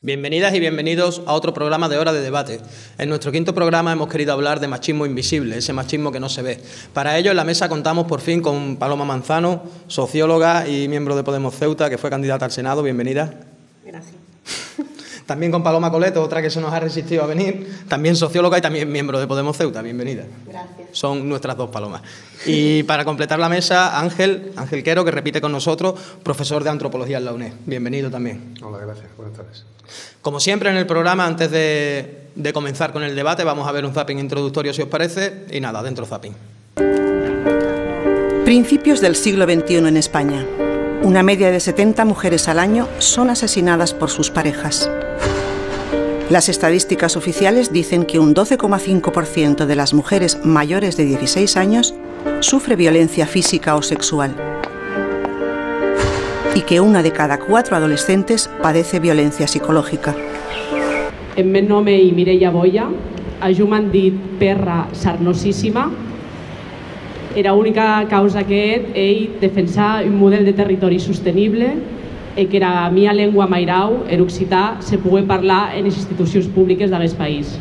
Bienvenidas y bienvenidos a otro programa de Hora de Debate. En nuestro quinto programa hemos querido hablar de machismo invisible, ese machismo que no se ve. Para ello, en la mesa contamos por fin con Paloma Manzano, socióloga y miembro de Podemos Ceuta, que fue candidata al Senado. Bienvenida. Gracias. También con Paloma Coleto, otra que se nos ha resistido a venir, también socióloga y también miembro de Podemos Ceuta. Bienvenida. Gracias. Son nuestras dos palomas. Y para completar la mesa, Ángel Quero, que repite con nosotros, profesor de Antropología en la UNED. Bienvenido también. Hola, gracias. Buenas tardes. Como siempre en el programa, antes de comenzar con el debate, vamos a ver un zapping introductorio, si os parece, y nada, dentro zapping. Principios del siglo XXI en España. Una media de 70 mujeres al año son asesinadas por sus parejas. Las estadísticas oficiales dicen que un 12,5% de las mujeres mayores de 16 años sufre violencia física o sexual y que 1 de cada 4 adolescentes padece violencia psicológica. En meu nom és Mireia Boia, a jo m'han dit perra sarnosíssima. Era única causa que ell defensar un model de territori sostenible i que la meva llengua mairau, el occità, se pugui parlar en les institucions públiques d'aquest país.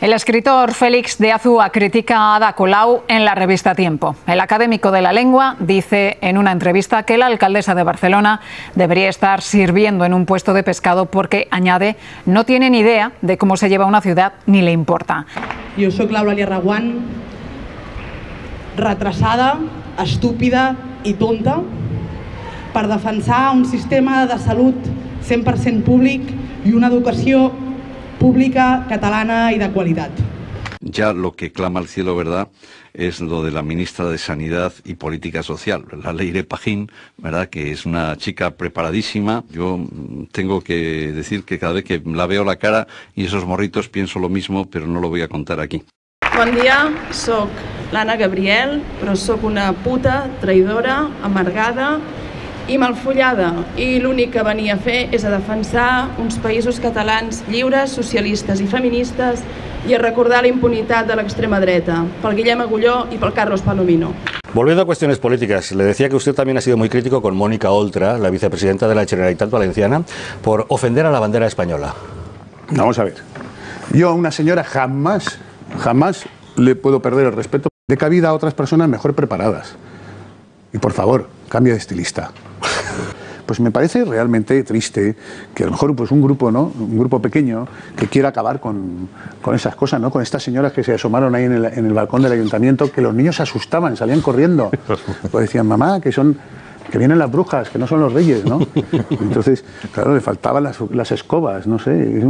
El escritor Félix de Azúa critica a Ada Colau en la revista Tiempo. El académico de la lengua dice en una entrevista que la alcaldesa de Barcelona debería estar sirviendo en un puesto de pescado porque, añade, no tiene ni idea de cómo se lleva una ciudad ni le importa. Jo soc l'Eulàlia Reguant, retrasada, estúpida i tonta per defensar un sistema de salut 100% públic i una educació pública, catalana y de calidad. Ya lo que clama al cielo, ¿verdad?, es lo de la ministra de Sanidad y Política Social, la Leire Pajín, ¿verdad?, que es una chica preparadísima. Yo tengo que decir que cada vez que la veo la cara y esos morritos pienso lo mismo, pero no lo voy a contar aquí. Bon dia, soc l'Anna Gabriel, però soc una puta, traïdora, amargada i malfollada, i l'únic que venia a fer és a defensar uns països catalans lliures, socialistes i feministes i a recordar la impunitat de l'extrema dreta, pel Guillem Agulló i pel Carlos Palomino. Volviendo a cuestiones políticas, le decía que usted también ha sido muy crítico con Mónica Oltra, la vicepresidenta de la Generalitat Valenciana, por ofender a la bandera española. Vamos a ver. Yo a una señora jamás le puedo perder el respeto. De cabida a otras personas mejor preparadas. Y por favor, cambie de estilista. Pues me parece realmente triste que a lo mejor pues un grupo, ¿no?, un grupo pequeño que quiera acabar con esas cosas, ¿no?, con estas señoras que se asomaron ahí en el balcón del ayuntamiento, que los niños se asustaban, salían corriendo, pues decían, mamá, que vienen las brujas, que no son los reyes, ¿no? Entonces, claro, le faltaban las escobas, no sé,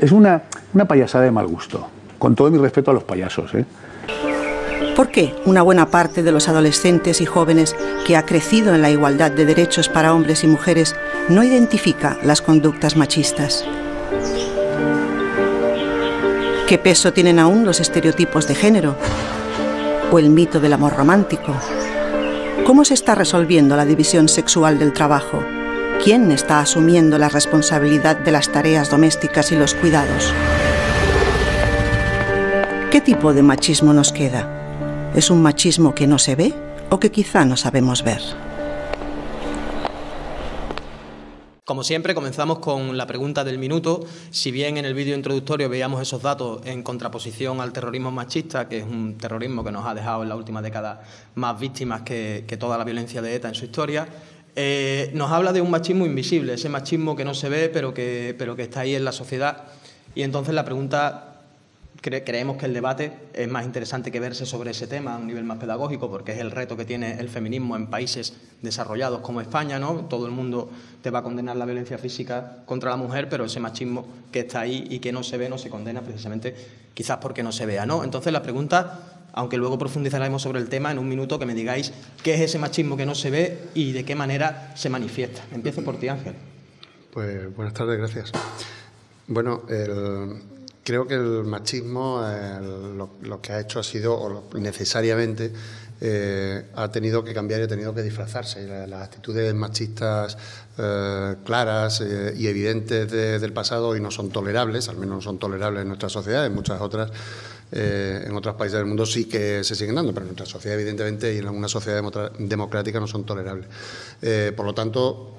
es una payasada de mal gusto, con todo mi respeto a los payasos, ¿eh? ¿Por qué una buena parte de los adolescentes y jóvenes que ha crecido en la igualdad de derechos para hombres y mujeres no identifica las conductas machistas? ¿Qué peso tienen aún los estereotipos de género? ¿O el mito del amor romántico? ¿Cómo se está resolviendo la división sexual del trabajo? ¿Quién está asumiendo la responsabilidad de las tareas domésticas y los cuidados? ¿Qué tipo de machismo nos queda? ¿Es un machismo que no se ve o que quizá no sabemos ver? Como siempre, comenzamos con la pregunta del minuto. Si bien en el vídeo introductorio veíamos esos datos en contraposición al terrorismo machista, que es un terrorismo que nos ha dejado en la última década más víctimas que toda la violencia de ETA en su historia, nos habla de un machismo invisible, ese machismo que no se ve pero que está ahí en la sociedad. Y entonces la pregunta... Creemos que el debate es más interesante que verse sobre ese tema a un nivel más pedagógico, porque es el reto que tiene el feminismo en países desarrollados como España, ¿no? Todo el mundo te va a condenar la violencia física contra la mujer, pero ese machismo que está ahí y que no se ve, no se condena precisamente quizás porque no se vea, ¿no? Entonces la pregunta, aunque luego profundizaremos sobre el tema en un minuto, que me digáis qué es ese machismo que no se ve y de qué manera se manifiesta. Empiezo por ti, Ángel. Pues buenas tardes, gracias. Bueno, creo que el machismo lo que ha hecho ha sido, o necesariamente, ha tenido que cambiar y ha tenido que disfrazarse. Las actitudes machistas claras y evidentes del pasado hoy no son tolerables, al menos no son tolerables en nuestra sociedad, en muchas otras. En otros países del mundo sí que se siguen dando, pero en nuestra sociedad, evidentemente, y en una sociedad democrática no son tolerables. Por lo tanto,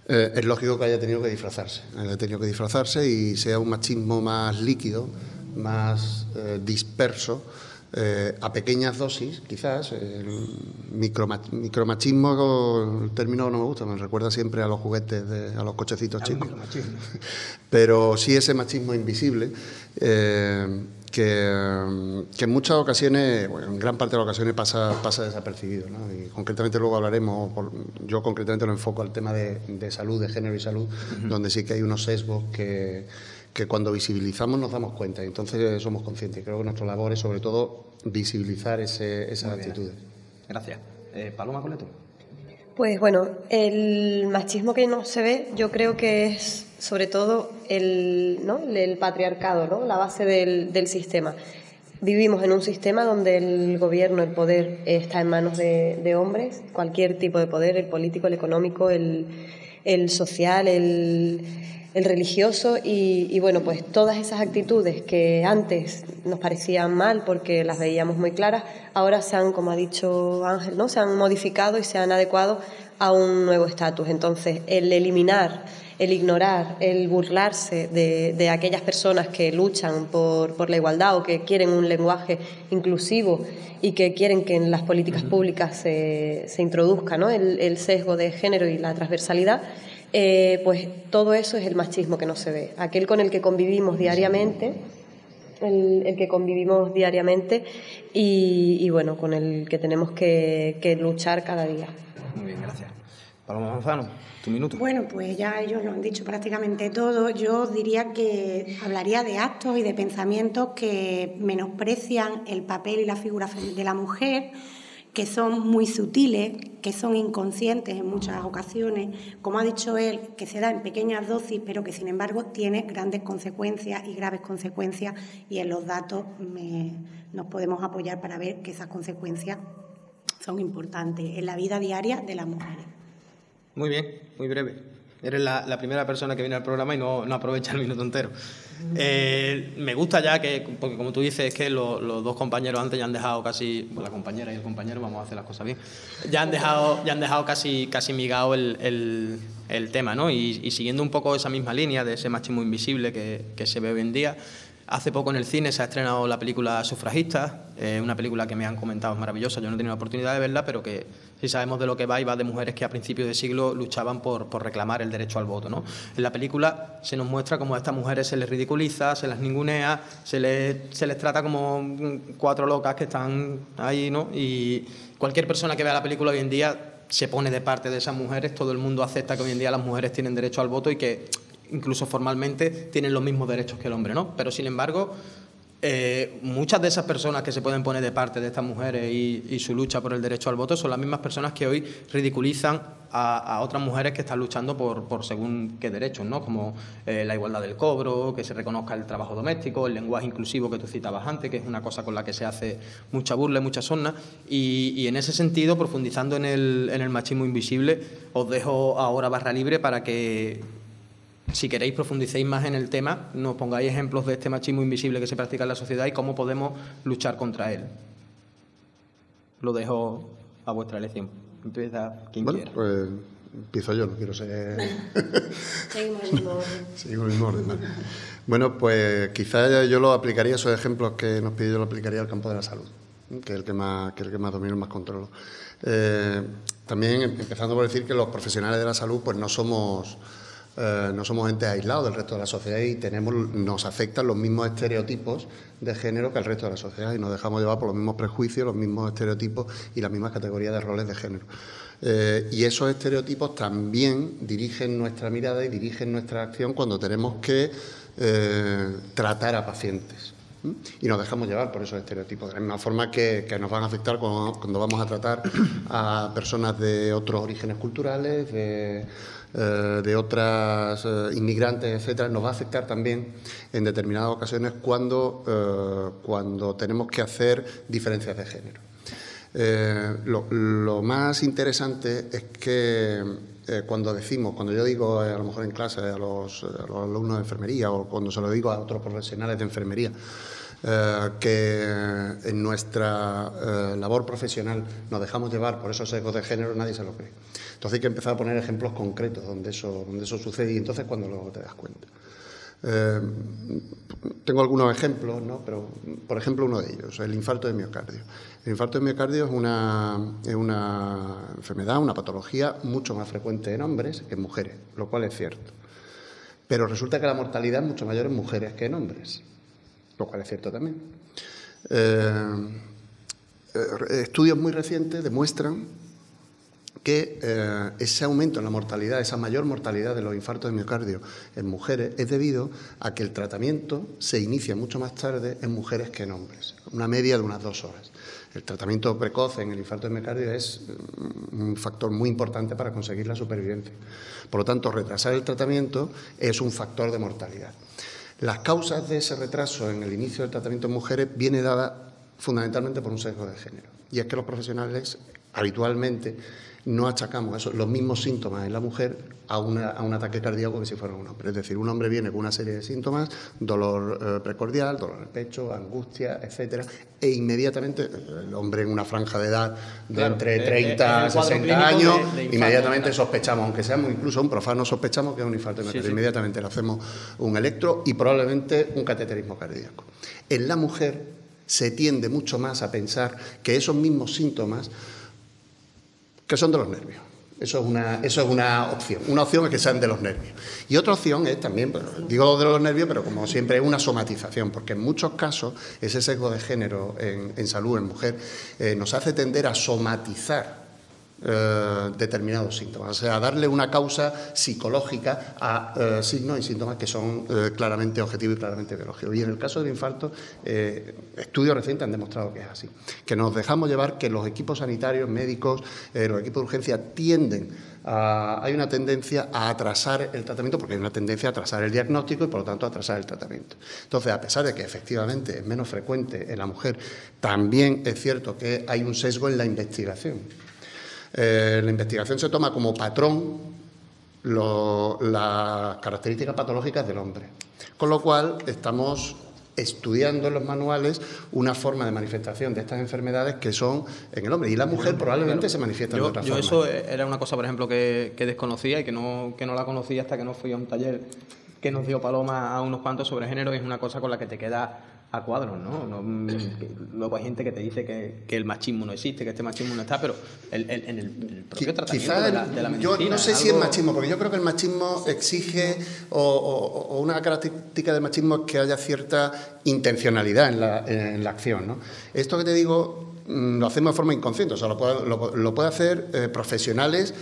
es lógico que haya tenido que disfrazarse, y sea un machismo más líquido, más disperso, a pequeñas dosis, quizás. El micromachismo, el término no me gusta, me recuerda siempre a los juguetes, a los cochecitos chicos. Pero sí ese machismo invisible, que en muchas ocasiones, bueno, en gran parte de las ocasiones pasa desapercibido, ¿no? Y concretamente luego hablaremos, yo concretamente lo enfoco al tema de salud, de género y salud, donde sí que hay unos sesgos que cuando visibilizamos nos damos cuenta, y entonces somos conscientes. Creo que nuestra labor es sobre todo visibilizar esas actitudes. Gracias. Paloma Coleto. Pues bueno, el machismo que no se ve, yo creo que es sobre todo el patriarcado, ¿no? La base del sistema. Vivimos en un sistema donde el gobierno, el poder, está en manos de hombres, cualquier tipo de poder, el político, el económico, el social, el religioso, y bueno, pues todas esas actitudes que antes nos parecían mal porque las veíamos muy claras, ahora se han, como ha dicho Ángel, ¿no?, se han modificado y se han adecuado a un nuevo estatus. Entonces, el eliminar, el ignorar, el burlarse de aquellas personas que luchan por la igualdad o que quieren un lenguaje inclusivo y que quieren que en las políticas públicas se introduzca, ¿no?, el sesgo de género y la transversalidad, pues todo eso es el machismo que no se ve, aquel con el que convivimos diariamente, el que convivimos diariamente y bueno, con el que tenemos que luchar cada día. Muy bien, gracias. Paloma Manzano, tu minuto. Bueno, pues ya ellos lo han dicho prácticamente todo. Yo diría que hablaría de actos y de pensamientos que menosprecian el papel y la figura de la mujer, que son muy sutiles, que son inconscientes en muchas ocasiones, como ha dicho él, que se da en pequeñas dosis, pero que sin embargo tiene grandes consecuencias y graves consecuencias, y en los datos nos podemos apoyar para ver que esas consecuencias son importantes en la vida diaria de las mujeres. Muy bien, muy breve. Eres la primera persona que viene al programa y no aprovecha el minuto entero. Me gusta ya porque como tú dices, es que los dos compañeros antes ya han dejado casi, bueno, la compañera y el compañero, vamos a hacer las cosas bien, ya han dejado casi migado el tema, ¿no? Y siguiendo un poco esa misma línea de ese machismo invisible que se ve hoy en día, hace poco en el cine se ha estrenado la película Sufragista, una película que me han comentado es maravillosa. Yo no he tenido la oportunidad de verla, pero que sí sabemos de lo que va, y va de mujeres que a principios de siglo luchaban por reclamar el derecho al voto, ¿no? En la película se nos muestra cómo a estas mujeres se les ridiculiza, se las ningunea, se les trata como cuatro locas que están ahí, ¿no? Y cualquier persona que vea la película hoy en día se pone de parte de esas mujeres. Todo el mundo acepta que hoy en día las mujeres tienen derecho al voto y que incluso formalmente tienen los mismos derechos que el hombre, ¿no? Pero sin embargo, muchas de esas personas que se pueden poner de parte de estas mujeres y su lucha por el derecho al voto son las mismas personas que hoy ridiculizan a otras mujeres que están luchando por según qué derechos, ¿no? Como la igualdad del cobro, que se reconozca el trabajo doméstico, el lenguaje inclusivo que tú citabas antes, que es una cosa con la que se hace mucha burla y mucha sorna. Y en ese sentido, profundizando en el machismo invisible, os dejo ahora barra libre para que, si queréis, profundicéis más en el tema, nos pongáis ejemplos de este machismo invisible que se practica en la sociedad y cómo podemos luchar contra él. Lo dejo a vuestra elección. Empieza quien quiera. Pues empiezo yo, no quiero ser... Seguimos el mismo orden. Seguimos el mismo orden, vale. Bueno, pues quizás yo lo aplicaría, esos ejemplos que nos pidió, yo lo aplicaría al campo de la salud, que es el que más domino, más controlo. También empezando por decir que los profesionales de la salud pues no somos entes aislados del resto de la sociedad y nos afectan los mismos estereotipos de género que al resto de la sociedad, y nos dejamos llevar por los mismos prejuicios, los mismos estereotipos y las mismas categorías de roles de género. Y esos estereotipos también dirigen nuestra mirada y dirigen nuestra acción cuando tenemos que tratar a pacientes. Y nos dejamos llevar por esos estereotipos, de la misma forma que nos van a afectar cuando vamos a tratar a personas de otros orígenes culturales, de otras inmigrantes, etcétera. Nos va a afectar también en determinadas ocasiones cuando tenemos que hacer diferencias de género. Lo más interesante es que cuando yo digo a lo mejor en clase a los alumnos de enfermería, o cuando se lo digo a otros profesionales de enfermería, que en nuestra labor profesional nos dejamos llevar por esos sesgos de género, nadie se lo cree. Entonces hay que empezar a poner ejemplos concretos donde eso sucede y entonces cuando luego te das cuenta. Tengo algunos ejemplos, ¿no? Pero, por ejemplo, uno de ellos, el infarto de miocardio. El infarto de miocardio es una enfermedad, una patología mucho más frecuente en hombres que en mujeres, lo cual es cierto. Pero resulta que la mortalidad es mucho mayor en mujeres que en hombres, lo cual es cierto también. Estudios muy recientes demuestran que ese aumento en la mortalidad, esa mayor mortalidad de los infartos de miocardio en mujeres es debido a que el tratamiento se inicia mucho más tarde en mujeres que en hombres, una media de unas 2 horas. El tratamiento precoz en el infarto de miocardio es un factor muy importante para conseguir la supervivencia. Por lo tanto, retrasar el tratamiento es un factor de mortalidad. Las causas de ese retraso en el inicio del tratamiento en mujeres viene dada fundamentalmente por un sesgo de género. Y es que los profesionales habitualmente no achacamos eso, los mismos síntomas en la mujer a un ataque cardíaco que si fuera un hombre. Es decir, un hombre viene con una serie de síntomas, dolor precordial, dolor en el pecho, angustia, etcétera, e inmediatamente el hombre en una franja de edad de entre 30 a 60 años, inmediatamente sospechamos, aunque seamos incluso un profano, sospechamos que es un infarto de miocardio. Inmediatamente le hacemos un electro y probablemente un cateterismo cardíaco. En la mujer se tiende mucho más a pensar que esos mismos síntomas que son de los nervios. Eso es una opción. Una opción es que sean de los nervios. Y otra opción es también, digo lo de los nervios, pero como siempre es una somatización, porque en muchos casos ese sesgo de género en salud, en mujer, nos hace tender a somatizar determinados síntomas, o sea, darle una causa psicológica a signos y síntomas que son claramente objetivos y claramente biológicos. Y en el caso del infarto, estudios recientes han demostrado que es así, que nos dejamos llevar, que los equipos sanitarios, médicos, los equipos de urgencia hay una tendencia a atrasar el tratamiento, porque hay una tendencia a atrasar el diagnóstico y por lo tanto a atrasar el tratamiento. Entonces, a pesar de que efectivamente es menos frecuente en la mujer, también es cierto que hay un sesgo en la investigación. La investigación se toma como patrón las características patológicas del hombre, con lo cual estamos estudiando en los manuales una forma de manifestación de estas enfermedades que son en el hombre, y la mujer probablemente se manifiesta de otra forma. Eso era una cosa, por ejemplo, que desconocía y que no la conocía hasta que no fui a un taller que nos dio Paloma a unos cuantos sobre género, y es una cosa con la que te queda a cuadros, ¿no? Luego hay gente que te dice que el machismo no existe, que este machismo no está, pero en el propio tratamiento de la medicina... Yo no sé si es machismo, porque yo creo que el machismo exige, o una característica del machismo es que haya cierta intencionalidad en la acción, ¿no? Esto que te digo lo hacemos de forma inconsciente, o sea, lo puede hacer profesionales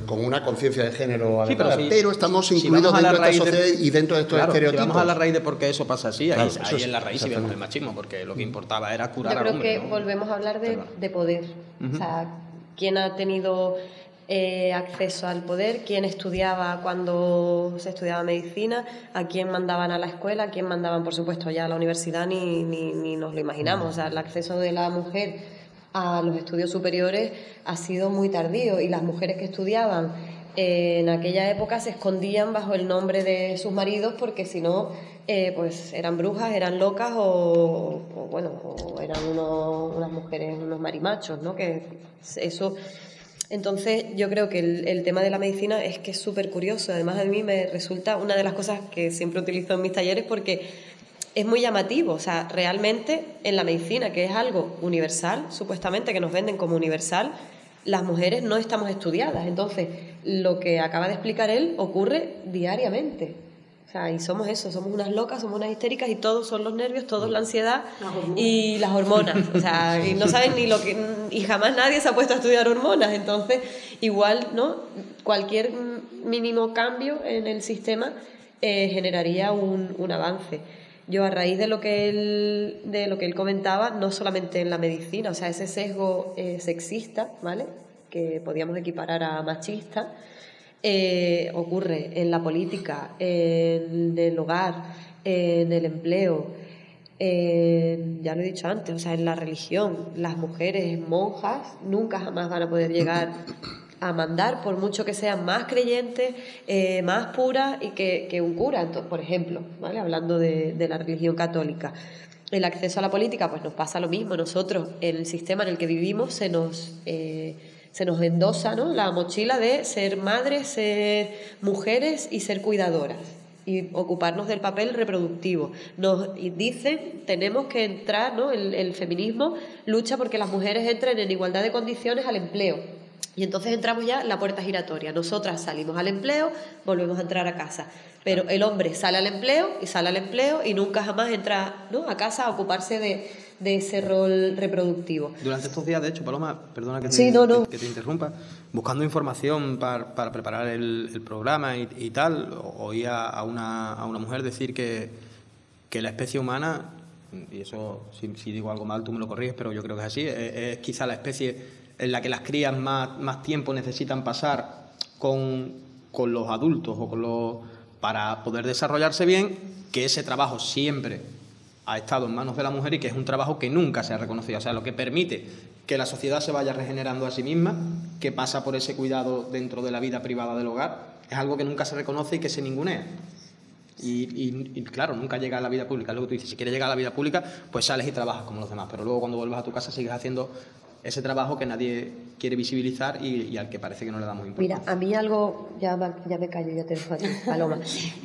con una conciencia de género adecuada, pero estamos incluidos dentro de esta sociedad y dentro de estos estereotipos. Si vamos a la raíz de por qué eso pasa así, ahí en la raíz sí vemos el machismo, porque lo que importaba era curar al hombre. Yo creo que volvemos a hablar de poder. O sea, ¿quién ha tenido acceso al poder? ¿Quién estudiaba cuando se estudiaba medicina? ¿A quién mandaban a la escuela? ¿A quién mandaban, por supuesto, ya a la universidad? Ni nos lo imaginamos. O sea, el acceso de la mujer a los estudios superiores ha sido muy tardío, y las mujeres que estudiaban en aquella época se escondían bajo el nombre de sus maridos, porque si no, pues eran brujas, eran locas o eran unas mujeres, unos marimachos, ¿no? Que eso... Entonces, yo creo que el tema de la medicina es que es súper curioso. Además, a mí me resulta una de las cosas que siempre utilizo en mis talleres, porque es muy llamativo. O sea, realmente en la medicina, que es algo universal, supuestamente, que nos venden como universal, las mujeres no estamos estudiadas. Entonces, lo que acaba de explicar él ocurre diariamente. O sea, y somos eso, somos unas locas, somos unas histéricas, y todos son los nervios, todos la ansiedad y las hormonas. O sea, y no saben ni lo que... Y jamás nadie se ha puesto a estudiar hormonas. Entonces, igual, ¿no? Cualquier mínimo cambio en el sistema generaría un avance. Yo, a raíz de lo que él comentaba, no solamente en la medicina, o sea, ese sesgo sexista, ¿vale?, que podíamos equiparar a machista, ocurre en la política, en el hogar, en el empleo, ya lo he dicho antes, o sea, en la religión. Las mujeres monjas nunca jamás van a poder llegar a mandar, por mucho que sean más creyentes, más puras y que un cura, entonces, por ejemplo, ¿vale? Hablando de la religión católica. El acceso a la política, pues nos pasa lo mismo. Nosotros, en el sistema en el que vivimos, se nos endosa, ¿no?, la mochila de ser madres, ser mujeres y ser cuidadoras, y ocuparnos del papel reproductivo. Y dicen, tenemos que entrar, ¿no?, el feminismo lucha porque las mujeres entren en igualdad de condiciones al empleo. Y entonces entramos ya en la puerta giratoria. Nosotras salimos al empleo, volvemos a entrar a casa. Pero el hombre sale al empleo y nunca jamás entra, ¿no?, a casa a ocuparse de ese rol reproductivo. Durante estos días, de hecho, Paloma, perdona que te interrumpa, buscando información para preparar el programa y tal, oí a una mujer decir que la especie humana, y eso, si digo algo mal, tú me lo corriges, pero yo creo que es así, es quizá la especie en la que las crías más tiempo necesitan pasar con los adultos para poder desarrollarse bien, que ese trabajo siempre ha estado en manos de la mujer y que es un trabajo que nunca se ha reconocido. O sea, lo que permite que la sociedad se vaya regenerando a sí misma, que pasa por ese cuidado dentro de la vida privada del hogar, es algo que nunca se reconoce y que se ningunea. Y claro, nunca llega a la vida pública. Luego tú dices, si quieres llegar a la vida pública, pues sales y trabajas como los demás, pero luego cuando vuelvas a tu casa sigues haciendo ese trabajo que nadie quiere visibilizar y al que parece que no le damos importancia. Mira, a mí algo, ya me callo, ya te dejo a ti, Paloma.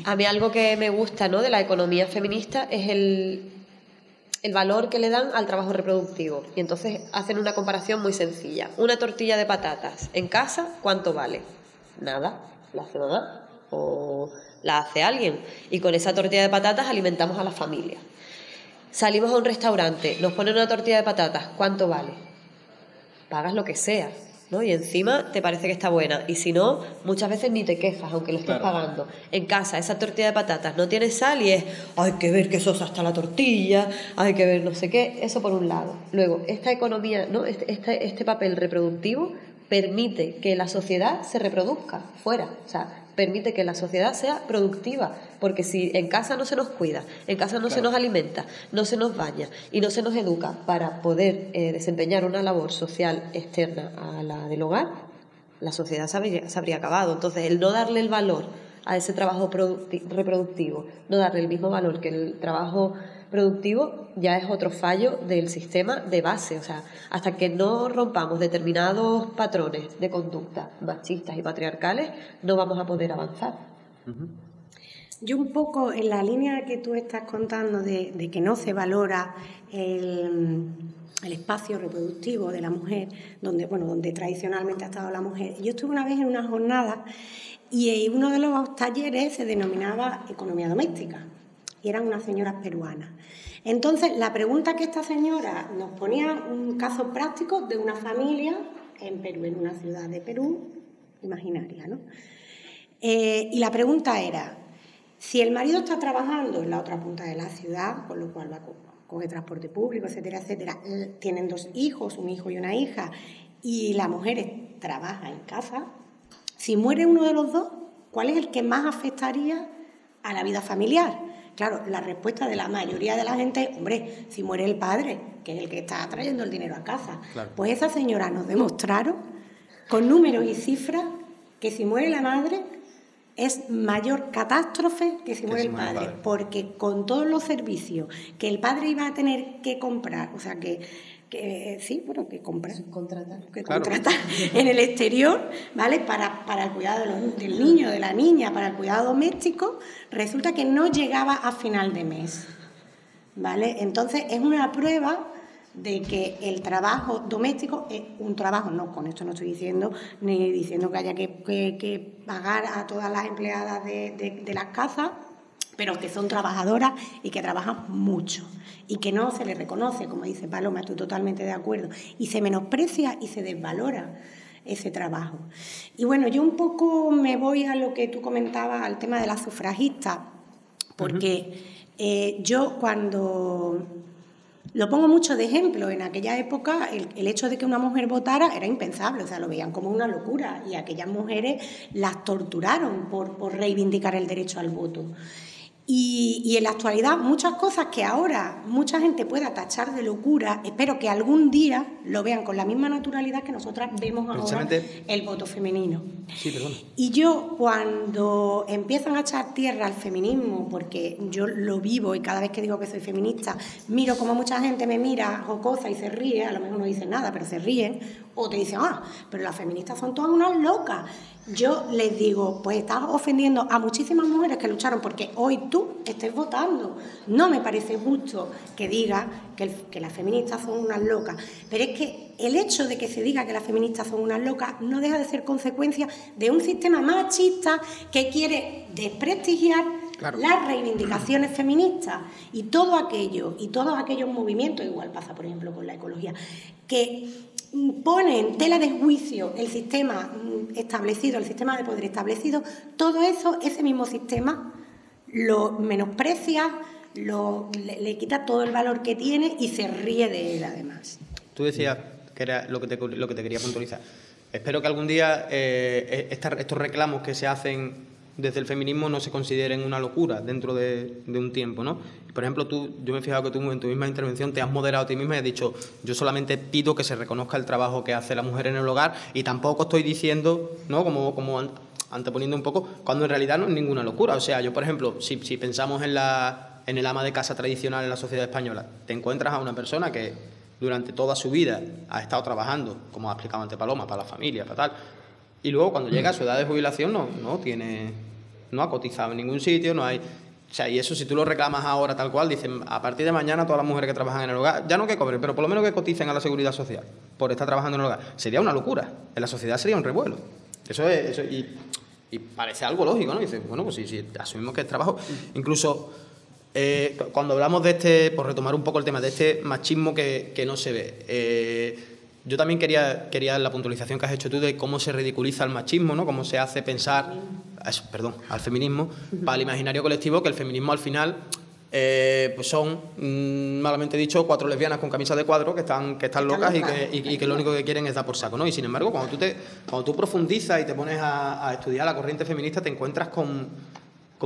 A mí algo que me gusta, ¿no?, de la economía feminista es el valor que le dan al trabajo reproductivo. Y entonces hacen una comparación muy sencilla. Una tortilla de patatas en casa, ¿cuánto vale? Nada, la hace mamá o la hace alguien. Y con esa tortilla de patatas alimentamos a la familia. Salimos a un restaurante, nos ponen una tortilla de patatas, ¿cuánto vale? Pagas lo que sea, ¿no? Y encima te parece que está buena. Y si no, muchas veces ni te quejas, aunque lo estés pagando. En casa, esa tortilla de patatas no tiene sal y es, hay que ver qué sosa está la tortilla, hay que ver no sé qué. Eso por un lado. Luego, esta economía, ¿no?, este papel reproductivo permite que la sociedad se reproduzca fuera. O sea, permite que la sociedad sea productiva, porque si en casa no se nos cuida, en casa no se nos alimenta, no se nos baña y no se nos educa para poder desempeñar una labor social externa a la del hogar, la sociedad se habría acabado. Entonces, el no darle el valor a ese trabajo reproductivo, no darle el mismo valor que el trabajo productivo, ya es otro fallo del sistema de base. O sea, hasta que no rompamos determinados patrones de conducta machistas y patriarcales, no vamos a poder avanzar. Yo un poco en la línea que tú estás contando de que no se valora el espacio reproductivo de la mujer, donde tradicionalmente ha estado la mujer. Yo estuve una vez en una jornada y uno de los talleres se denominaba economía doméstica y eran unas señoras peruanas. Entonces, la pregunta que esta señora nos ponía, un caso práctico de una familia en Perú, en una ciudad de Perú imaginaria, ¿no? Y la pregunta era, si el marido está trabajando en la otra punta de la ciudad, con lo cual va coge transporte público, etcétera, etcétera, tienen 2 hijos, un hijo y una hija, y la mujer trabaja en casa, si muere uno de los dos, ¿cuál es el que más afectaría a la vida familiar? Claro, la respuesta de la mayoría de la gente es, hombre, si muere el padre, que es el que está trayendo el dinero a casa. Claro. Pues esas señoras nos demostraron, con números y cifras, que si muere la madre es mayor catástrofe que si muere el padre, porque con todos los servicios que el padre iba a tener que comprar, o sea que contratar en el exterior, ¿vale? Para el cuidado del niño, de la niña, para el cuidado doméstico, resulta que no llegaba a final de mes, ¿vale? Entonces es una prueba de que el trabajo doméstico es un trabajo, no, con esto no estoy diciendo, ni diciendo que haya que pagar a todas las empleadas de las casas, pero que son trabajadoras y que trabajan mucho y que no se les reconoce, como dice Paloma, estoy totalmente de acuerdo, y se menosprecia y se desvalora ese trabajo. Y bueno, yo un poco me voy a lo que tú comentabas, al tema de las sufragistas, porque yo cuando lo pongo mucho de ejemplo, en aquella época el hecho de que una mujer votara era impensable, o sea, lo veían como una locura, y aquellas mujeres las torturaron por reivindicar el derecho al voto. Y en la actualidad muchas cosas que ahora mucha gente pueda tachar de locura, espero que algún día lo vean con la misma naturalidad que nosotras vemos ahora el voto femenino. Sí, perdona. Y yo, cuando empiezan a echar tierra al feminismo, porque yo lo vivo y cada vez que digo que soy feminista, miro como mucha gente me mira jocosa y se ríe, a lo mejor no dicen nada, pero se ríen, o te dicen, pero las feministas son todas unas locas. Yo les digo, pues estás ofendiendo a muchísimas mujeres que lucharon porque hoy tú estés votando. No me parece justo que diga que las feministas son unas locas, pero es que el hecho de que se diga que las feministas son unas locas no deja de ser consecuencia de un sistema machista que quiere desprestigiar las reivindicaciones feministas y todos aquellos movimientos, igual pasa por ejemplo con la ecología, que pone en tela de juicio el sistema establecido, el sistema de poder establecido, todo eso, ese mismo sistema lo menosprecia, le quita todo el valor que tiene y se ríe de él además. Tú decías que era lo que te quería puntualizar. Espero que algún día estos reclamos que se hacen desde el feminismo no se consideren una locura dentro de un tiempo, ¿no? Por ejemplo, yo me he fijado que tú en tu misma intervención te has moderado a ti misma y has dicho, yo solamente pido que se reconozca el trabajo que hace la mujer en el hogar y tampoco estoy diciendo, ¿no?, como anteponiendo un poco, cuando en realidad no es ninguna locura. O sea, yo, por ejemplo, si pensamos en el ama de casa tradicional en la sociedad española, te encuentras a una persona que durante toda su vida ha estado trabajando, como ha explicado antes Paloma, para la familia, para tal, y luego cuando llega a su edad de jubilación no ha cotizado en ningún sitio, no hay... O sea, y eso si tú lo reclamas ahora tal cual, dicen, a partir de mañana todas las mujeres que trabajan en el hogar, ya no que cobren, pero por lo menos que coticen a la seguridad social por estar trabajando en el hogar. Sería una locura. En la sociedad sería un revuelo. Y parece algo lógico, ¿no? Y dices, bueno, pues si asumimos que es trabajo. Incluso cuando hablamos de este, por retomar un poco el tema, de este machismo que no se ve, yo también quería la puntualización que has hecho tú de cómo se ridiculiza el machismo, ¿no? Cómo se hace pensar, al feminismo, para el imaginario colectivo, que el feminismo al final pues son, malamente dicho, 4 lesbianas con camisa de cuadro que están locas y que lo único que quieren es dar por saco, ¿no? Y sin embargo, cuando tú profundizas y te pones a estudiar la corriente feminista, te encuentras con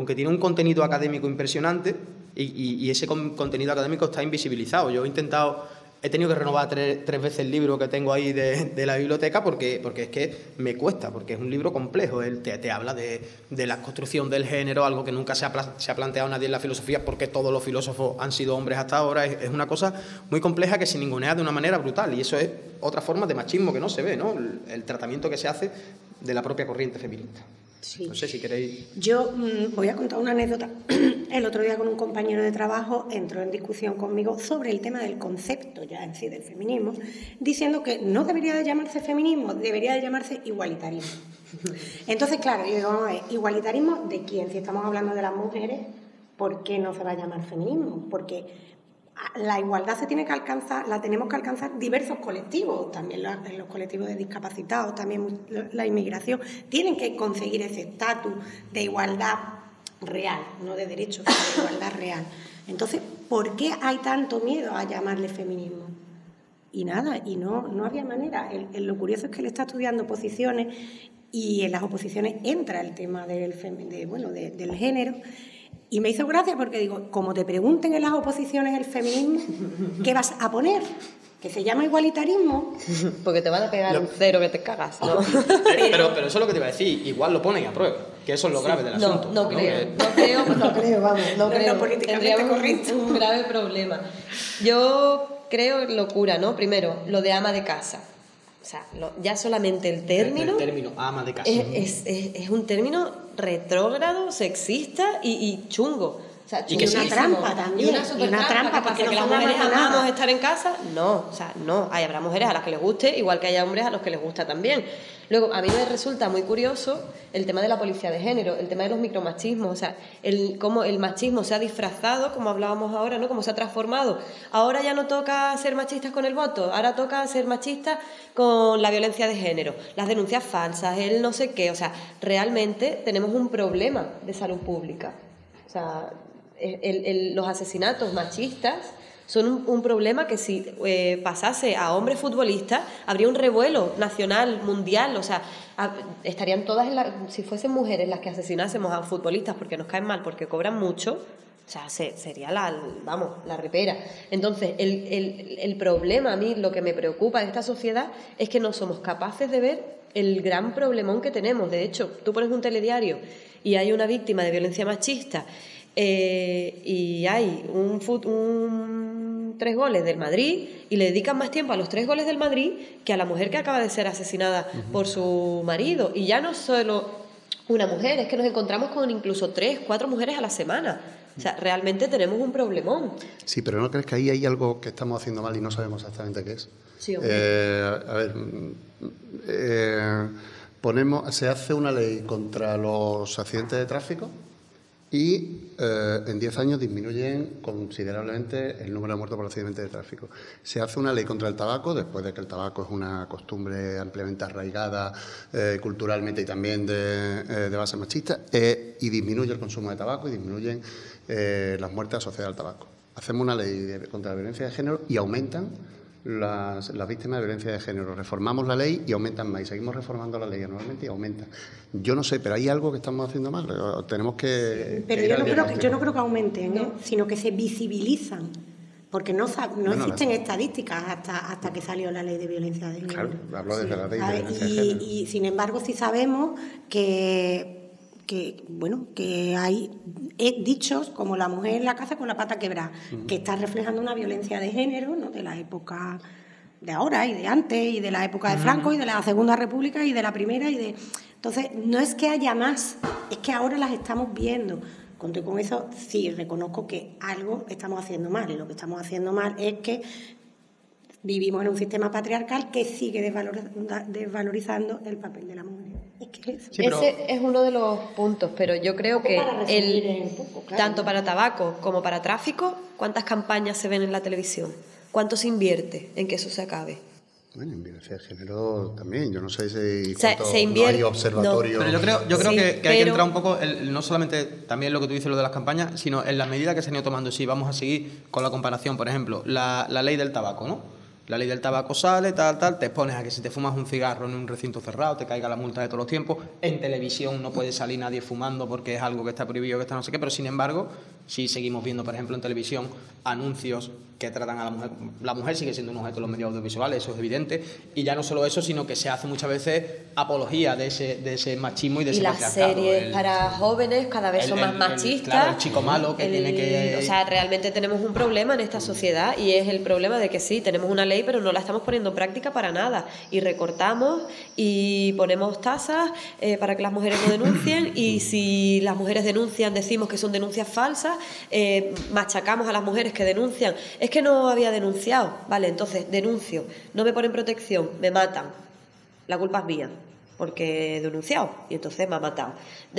que tiene un contenido académico impresionante y ese contenido académico está invisibilizado. Yo he tenido que renovar tres veces el libro que tengo ahí de la biblioteca porque es que me cuesta, porque es un libro complejo. Él te habla de la construcción del género, algo que nunca se ha planteado nadie en la filosofía, porque todos los filósofos han sido hombres hasta ahora. Es una cosa muy compleja que se ningunea de una manera brutal, y eso es otra forma de machismo que no se ve, ¿no? El tratamiento que se hace de la propia corriente feminista. Sí. No sé si queréis... Yo voy a contar una anécdota. El otro día con un compañero de trabajo entró en discusión conmigo sobre el tema del concepto ya en sí del feminismo, diciendo que no debería de llamarse feminismo, debería de llamarse igualitarismo. Entonces, claro, yo digo, ¿igualitarismo de quién? Si estamos hablando de las mujeres, ¿por qué no se va a llamar feminismo? Porque la igualdad la tenemos que alcanzar diversos colectivos, también los colectivos de discapacitados, también la inmigración, tienen que conseguir ese estatus de igualdad real, no de derechos, sino de igualdad real. Entonces, ¿por qué hay tanto miedo a llamarle feminismo? Y nada, no había manera. Lo curioso es que él está estudiando oposiciones y en las oposiciones entra el tema del género. Y me hizo gracia porque digo, como te pregunten en las oposiciones el feminismo, ¿qué vas a poner? ¿Que se llama igualitarismo? Porque te van a pegar un cero que te cagas, ¿no? Pero eso es lo que te iba a decir, igual lo ponen a prueba, que eso es lo grave del asunto. No creo, políticamente correcto. Un grave problema. Yo creo locura, ¿no? Primero, lo de ama de casa. O sea, ya solamente el término... El término ama de casa. Es un término retrógrado, sexista y chungo. O sea, y una trampa también. Y una trampa porque las mujeres amamos estar en casa. No, o sea, no. Habrá mujeres a las que les guste, igual que haya hombres a los que les gusta también. Luego, a mí me resulta muy curioso el tema de la policía de género, el tema de los micromachismos, o sea, cómo el machismo se ha disfrazado, como hablábamos ahora, ¿no? Cómo se ha transformado. Ahora ya no toca ser machistas con el voto, ahora toca ser machistas con la violencia de género, las denuncias falsas, el no sé qué. O sea, realmente tenemos un problema de salud pública. O sea, los asesinatos machistas Son un problema que si pasase a hombres futbolistas, habría un revuelo nacional, mundial, o sea, estarían todas, si fuesen mujeres las que asesinásemos a futbolistas porque nos caen mal, porque cobran mucho, o sea, sería la repera. Entonces, el problema, a mí lo que me preocupa de esta sociedad es que no somos capaces de ver el gran problemón que tenemos. De hecho, tú pones un telediario y hay una víctima de violencia machista y hay 3 goles del Madrid y le dedican más tiempo a los 3 goles del Madrid que a la mujer que acaba de ser asesinada por su marido. Y ya no solo una mujer, es que nos encontramos con incluso 3, 4 mujeres a la semana. O sea, realmente tenemos un problemón. Sí, pero ¿no crees que ahí hay algo que estamos haciendo mal y no sabemos exactamente qué es? Sí, hombre. A ver, se hace una ley contra los accidentes de tráfico y en 10 años disminuyen considerablemente el número de muertos por accidentes de tráfico. Se hace una ley contra el tabaco, después de que el tabaco es una costumbre ampliamente arraigada culturalmente y también de base machista, y disminuye el consumo de tabaco y disminuyen las muertes asociadas al tabaco. Hacemos una ley contra la violencia de género y aumentan las víctimas de violencia de género. Reformamos la ley y aumentan más. Y seguimos reformando la ley anualmente y aumentan. Yo no sé, pero hay algo que estamos haciendo mal. Tenemos que... Pero yo no creo que aumenten, sino que se visibilizan. Porque no existen estadísticas hasta que salió la ley de violencia de género. Claro, hablo desde la ley de violencia de género. Y sin embargo sí sabemos que hay dichos como la mujer en la casa con la pata quebrada, que está reflejando una violencia de género, ¿no?, de la época de ahora y de antes y de la época de Franco y de la Segunda República y de la Primera entonces no es que haya más, es que ahora las estamos viendo. Con eso sí reconozco que algo estamos haciendo mal, y lo que estamos haciendo mal es que vivimos en un sistema patriarcal que sigue desvalorizando el papel de la mujer. Ese es uno de los puntos, pero yo creo que tanto para tabaco como para tráfico, ¿cuántas campañas se ven en la televisión? ¿Cuánto se invierte en que eso se acabe? Bueno, en violencia de género también. Yo no sé si se invierte, no hay observatorios. No. Pero yo creo que hay que entrar un poco, no solamente también lo que tú dices, lo de las campañas, sino en la medida que se han ido tomando. Si vamos a seguir con la comparación, por ejemplo, la ley del tabaco, ¿no? La ley del tabaco sale, te expones a que si te fumas un cigarro en un recinto cerrado te caiga la multa de todos los tiempos. En televisión no puede salir nadie fumando porque es algo que está prohibido, que está no sé qué, pero sin embargo, sí seguimos viendo, por ejemplo, en televisión anuncios que tratan a la mujer. La mujer sigue siendo un objeto de los medios audiovisuales, eso es evidente, y ya no solo eso, sino que se hace muchas veces apología de ese machismo y de ese patriarcado. Y las series para jóvenes cada vez son más machistas. Claro, el chico malo que tiene que... O sea, realmente tenemos un problema en esta sociedad, y es el problema de que sí, tenemos una ley, pero no la estamos poniendo en práctica para nada, y recortamos y ponemos tasas para que las mujeres no denuncien, y si las mujeres denuncian decimos que son denuncias falsas, machacamos a las mujeres que denuncian. Es que no había denunciado, vale, entonces denuncio, no me ponen protección, me matan, la culpa es mía porque he denunciado y entonces me ha matado.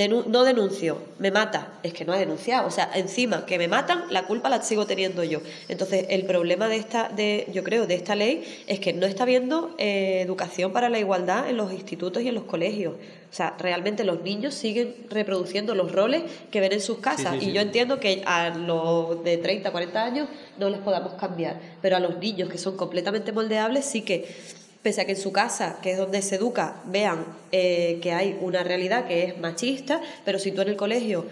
No denuncio, me mata, es que no he denunciado. O sea, encima que me matan, la culpa la sigo teniendo yo. Entonces, el problema yo creo, de esta ley es que no está habiendo educación para la igualdad en los institutos y en los colegios. O sea, realmente los niños siguen reproduciendo los roles que ven en sus casas. Sí. Y yo entiendo que a los de 30, 40 años no les podamos cambiar. Pero a los niños que son completamente moldeables sí que... Pese a que en su casa, que es donde se educa, vean que hay una realidad que es machista, pero si tú en el colegio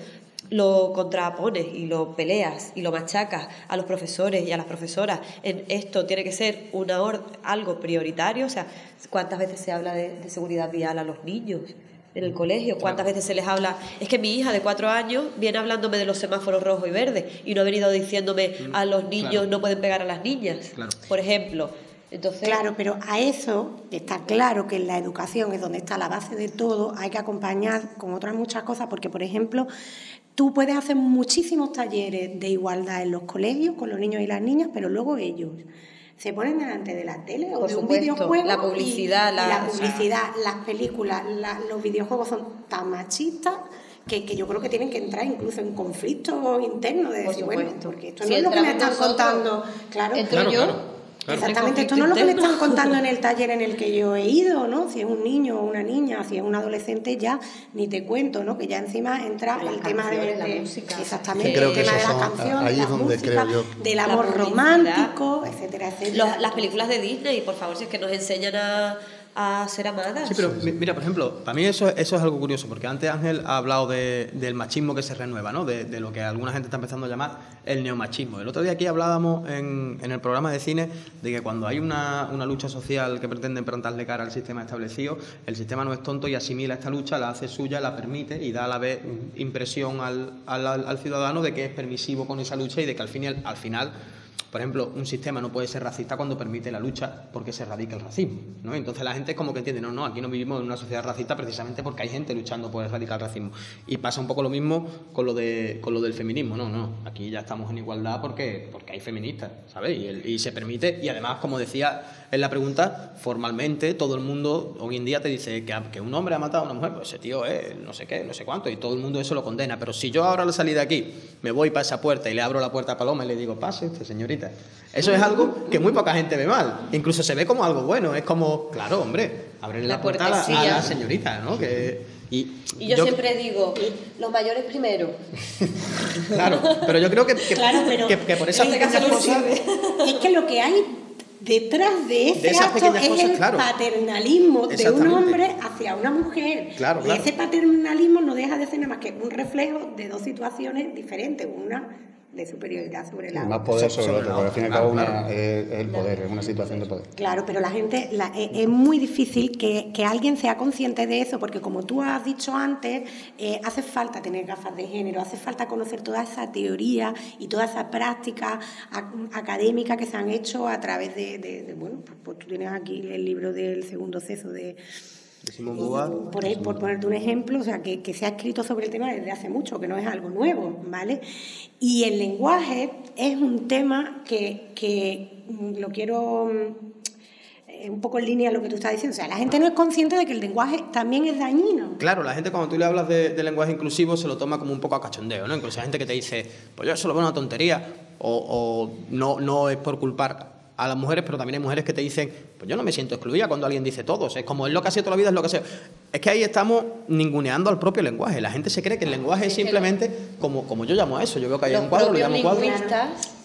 lo contrapones y lo peleas y lo machacas a los profesores y a las profesoras, en esto tiene que ser algo prioritario. O sea, ¿cuántas veces se habla de seguridad vial a los niños en el colegio? ¿Cuántas veces se les habla? Es que mi hija de 4 años viene hablándome de los semáforos rojo y verde y no ha venido diciéndome a los niños no pueden pegar a las niñas, por ejemplo. Entonces, claro, pero a eso está claro que en la educación es donde está la base de todo. Hay que acompañar con otras muchas cosas, porque, por ejemplo, tú puedes hacer muchísimos talleres de igualdad en los colegios con los niños y las niñas, pero luego ellos se ponen delante de la tele o de un videojuego. La publicidad, las películas, los videojuegos son tan machistas que yo creo que tienen que entrar incluso en conflictos internos de decir, bueno, porque esto no es lo que me están contando. Claro. Entro yo. Exactamente, esto no es lo que me están contando en el taller en el que yo he ido, ¿no? Si es un niño o una niña, si es un adolescente, ya ni te cuento, ¿no? Que ya encima entra el tema de la música. Exactamente, el tema de las canciones, la música, del amor romántico, etcétera, etcétera. Las películas de Disney, por favor, si es que nos enseñan a ser amadas. Sí, pero mira, por ejemplo, para mí eso es algo curioso, porque antes Ángel ha hablado del machismo que se renueva, ¿no? De lo que alguna gente está empezando a llamar el neomachismo. El otro día aquí hablábamos en el programa de cine de que cuando hay una lucha social que pretende plantarle cara al sistema establecido, el sistema no es tonto y asimila esta lucha, la hace suya, la permite y da a la vez impresión al ciudadano de que es permisivo con esa lucha y de que al final, por ejemplo, un sistema no puede ser racista cuando permite la lucha porque se erradica el racismo, ¿no? Entonces la gente es como que entiende, no, aquí no vivimos en una sociedad racista precisamente porque hay gente luchando por erradicar el racismo. Y pasa un poco lo mismo con lo del feminismo, no, aquí ya estamos en igualdad porque hay feministas, ¿sabes? Y se permite, y además, como decía en la pregunta, formalmente todo el mundo hoy en día te dice que un hombre ha matado a una mujer, pues ese tío es no sé qué, no sé cuánto, y todo el mundo eso lo condena. Pero si yo ahora al salir de aquí me voy para esa puerta y le abro la puerta a Paloma y le digo, pase usted, señorita, eso es algo que muy poca gente ve mal. Incluso se ve como algo bueno. Es como, claro, hombre, ábrele la puerta a la señorita, ¿no? Y yo siempre digo, los mayores primero. Claro, pero yo creo que por esas pequeñas cosas... Es que lo que hay detrás de ese acto es el paternalismo de un hombre hacia una mujer. Claro. Y ese paternalismo no deja de ser nada más que un reflejo de dos situaciones diferentes. Una de superioridad sobre la otra. Más poder sobre el otro, porque al fin y al cabo es el poder, es una situación de poder. Claro, pero la gente, es muy difícil que alguien sea consciente de eso, porque como tú has dicho antes, hace falta tener gafas de género, hace falta conocer toda esa teoría y toda esa práctica académica que se han hecho a través de bueno, pues tú tienes aquí el libro del segundo sexo de Simone Beauvoir. Por ponerte un ejemplo, o sea, que se ha escrito sobre el tema desde hace mucho, que no es algo nuevo, ¿vale? Y el lenguaje es un tema que lo quiero un poco en línea a lo que tú estás diciendo. O sea, la gente no es consciente de que el lenguaje también es dañino. Claro, la gente cuando tú le hablas de lenguaje inclusivo se lo toma como un poco a cachondeo, ¿no? Incluso hay gente que te dice, pues yo eso lo veo una tontería, o no es por culpar a las mujeres, pero también hay mujeres que te dicen, pues yo no me siento excluida cuando alguien dice todos, es como es lo que ha sido toda la vida, es lo que ha sido. Es que ahí estamos ninguneando al propio lenguaje. La gente se cree que el lenguaje es simplemente como yo llamo a eso. Yo veo que hay un cuadro, lo llamo cuadro.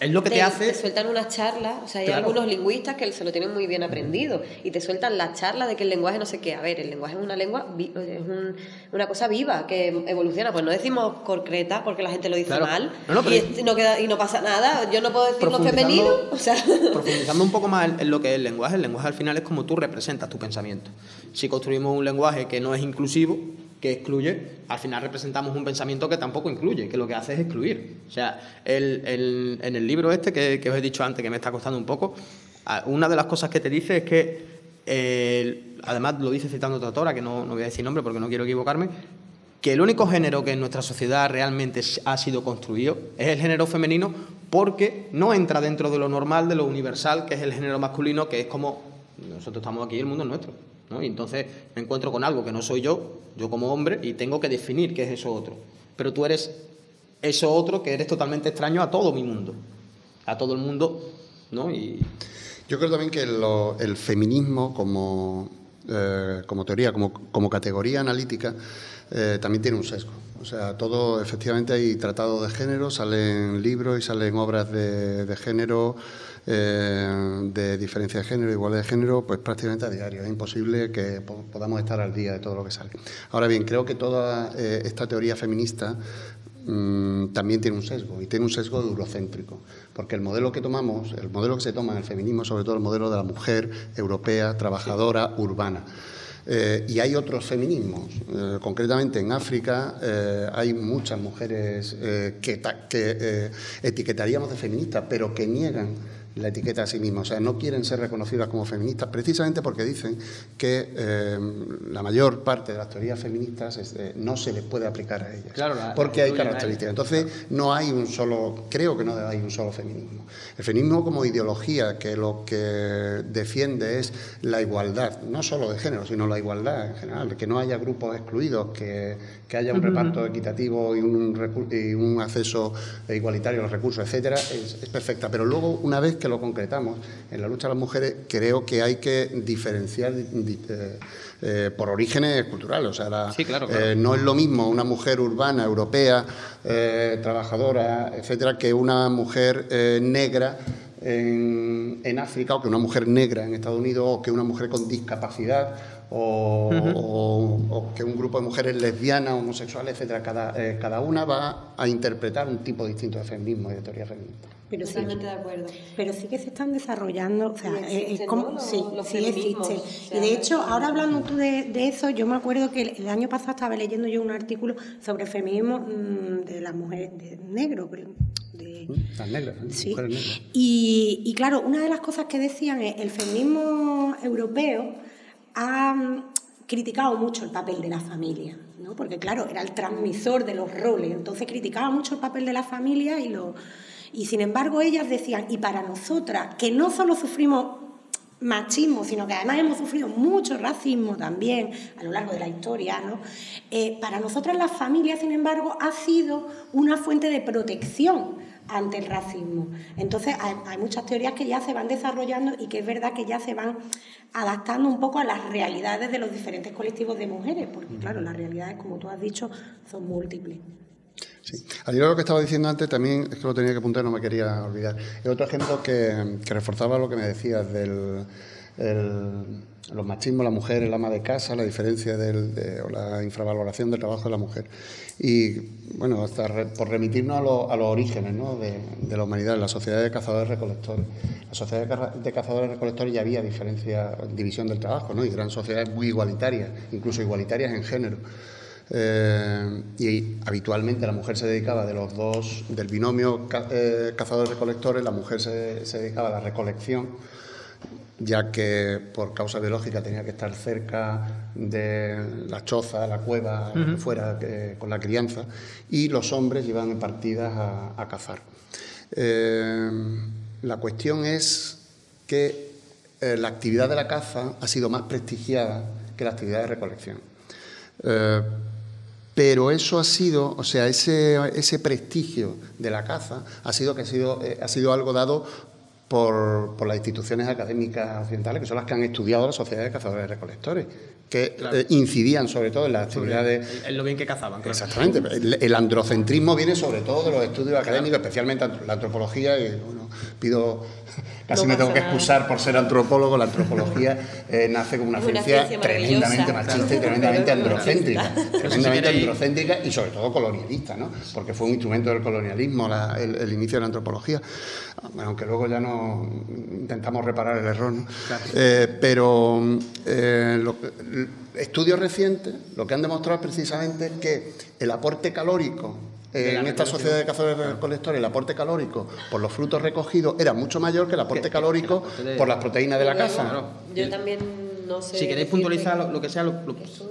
Es lo que te hace... Te sueltan unas charlas, o sea, hay algunos lingüistas que se lo tienen muy bien aprendido y te sueltan la charla de que el lenguaje no sé qué. A ver, el lenguaje es una lengua, es una cosa viva que evoluciona. Pues no decimos concreta porque la gente lo dice mal y no pasa nada. Yo no puedo decir no femenino. O sea... Profundizando un poco más en lo que es el lenguaje al final es como tú representas tu pensamiento. Si construimos un lenguaje que no es inclusivo, que excluye, al final representamos un pensamiento que tampoco incluye, que lo que hace es excluir. O sea, en el libro este que os he dicho antes, que me está costando un poco, una de las cosas que te dice es que, además lo dice citando otra autora, que no voy a decir nombre porque no quiero equivocarme, que el único género que en nuestra sociedad realmente ha sido construido es el género femenino porque no entra dentro de lo normal, de lo universal, que es el género masculino, que es como nosotros estamos aquí y el mundo es nuestro, ¿no? Y entonces me encuentro con algo que no soy yo como hombre, y tengo que definir qué es eso otro. Pero tú eres eso otro que eres totalmente extraño a todo mi mundo, a todo el mundo, ¿no? Y yo creo también que el feminismo como teoría, como categoría analítica, también tiene un sesgo. O sea, todo, efectivamente, hay tratados de género, salen libros y salen obras de género, de diferencia de género, igualdad de género, pues prácticamente a diario. Es imposible que podamos estar al día de todo lo que sale. Ahora bien, creo que toda esta teoría feminista también tiene un sesgo, y tiene un sesgo eurocéntrico, porque el modelo que tomamos, el modelo que se toma en el feminismo, sobre todo el modelo de la mujer europea, trabajadora, urbana. Y hay otros feminismos. Concretamente en África hay muchas mujeres que etiquetaríamos de feministas, pero que niegan la etiqueta a sí mismas. O sea, no quieren ser reconocidas como feministas precisamente porque dicen que la mayor parte de las teorías feministas no se les puede aplicar a ellas. Claro, porque hay características. Entonces, no hay un solo, creo que no hay un solo feminismo. El feminismo como ideología, que lo que defiende es la igualdad, no solo de género, sino la igualdad en general, que no haya grupos excluidos, que haya un reparto equitativo y un acceso igualitario a los recursos, etcétera, es perfecta. Pero luego, una vez que que lo concretamos, en la lucha de las mujeres creo que hay que diferenciar por orígenes culturales. O sea, sí, claro. No es lo mismo una mujer urbana, europea, trabajadora, etcétera, que una mujer negra en África, o que una mujer negra en Estados Unidos, o que una mujer con discapacidad, o que un grupo de mujeres lesbianas, homosexuales, etcétera. Cada una va a interpretar un tipo distinto de feminismo y de teoría feminista. Pero totalmente de acuerdo. Pero sí que se están desarrollando, o sea, existen, como, ¿no? sí feminismos, existe. Y de hecho, ahora hablando tú de eso, yo me acuerdo que el año pasado estaba leyendo yo un artículo sobre el feminismo de las mujeres negras. Las negras, sí. Mujeres negras. Y claro, una de las cosas que decían es el feminismo europeo ha criticado mucho el papel de la familia, ¿no? Porque claro, era el transmisor de los roles, entonces criticaba mucho el papel de la familia y sin embargo ellas decían, y para nosotras, que no solo sufrimos machismo, sino que además hemos sufrido mucho racismo también a lo largo de la historia, ¿no? Para nosotras la familia, sin embargo, ha sido una fuente de protección ante el racismo. Entonces hay muchas teorías que ya se van desarrollando y que es verdad que ya se van adaptando un poco a las realidades de los diferentes colectivos de mujeres, porque claro, las realidades, como tú has dicho, son múltiples. Sí. Al hilo de lo que estaba diciendo antes, también es que lo tenía que apuntar, no me quería olvidar. Es otro ejemplo que reforzaba lo que me decías los machismos, la mujer, el ama de casa, la diferencia o la infravaloración del trabajo de la mujer. Y bueno, hasta por remitirnos a los orígenes, ¿no? de la humanidad, la sociedad de cazadores-recolectores. La sociedad de cazadores-recolectores ya había división del trabajo, ¿no? Y eran sociedades muy igualitarias, incluso igualitarias en género. Y habitualmente la mujer se dedicaba del binomio cazadores-recolectores, la mujer se dedicaba a la recolección, ya que por causa biológica tenía que estar cerca de la choza, la cueva, fuera con la crianza, y los hombres iban en partidas a cazar. La cuestión es que la actividad de la caza ha sido más prestigiada que la actividad de recolección. Pero eso ha sido, o sea, ese prestigio de la caza ha sido algo dado por las instituciones académicas occidentales, que son las que han estudiado la sociedad de cazadores-recolectores, que incidían sobre todo en las actividades... En lo bien que cazaban. Claro. Exactamente. El androcentrismo viene sobre todo de los estudios académicos, especialmente la antropología, y bueno, casi me tengo que excusar por ser antropólogo. La antropología nace como una ciencia tremendamente machista y tremendamente androcéntrica. Tremendamente androcéntrica y sobre todo colonialista, ¿no? Porque fue un instrumento del colonialismo el inicio de la antropología, aunque luego ya no intentamos reparar el error, ¿no? Pero estudios recientes lo que han demostrado es precisamente que el aporte calórico en esta sociedad de cazadores-recolectores, el aporte calórico por los frutos recogidos era mucho mayor que el aporte calórico por las proteínas de la caza. Yo también no sé... Si queréis puntualizar lo que sea,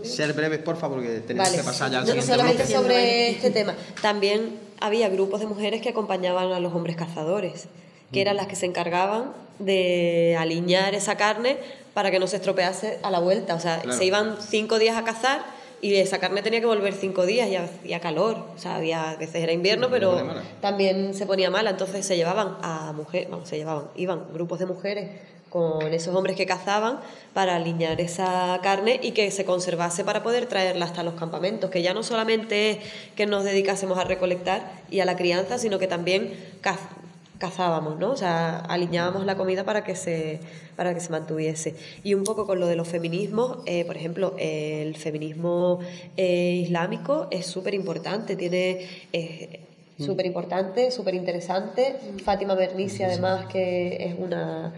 ser breves, por favor, porque tenemos que pasar ya al siguiente solamente bloque. sobre este tema. También había grupos de mujeres que acompañaban a los hombres cazadores, que eran las que se encargaban de aliñar esa carne para que no se estropease a la vuelta. O sea, se iban 5 días a cazar y esa carne tenía que volver 5 días y hacía calor. O sea, a veces era invierno, pero también se ponía mala. Entonces se llevaban a mujeres, iban grupos de mujeres con esos hombres que cazaban para aliñar esa carne y que se conservase para poder traerla hasta los campamentos, que ya no solamente es que nos dedicásemos a recolectar y a la crianza, sino que también cazábamos, ¿no? O sea, aliñábamos la comida para que se mantuviese. Y un poco con lo de los feminismos, por ejemplo, el feminismo islámico es súper importante, súper importante, súper interesante. Fátima Mernissi, además, que es una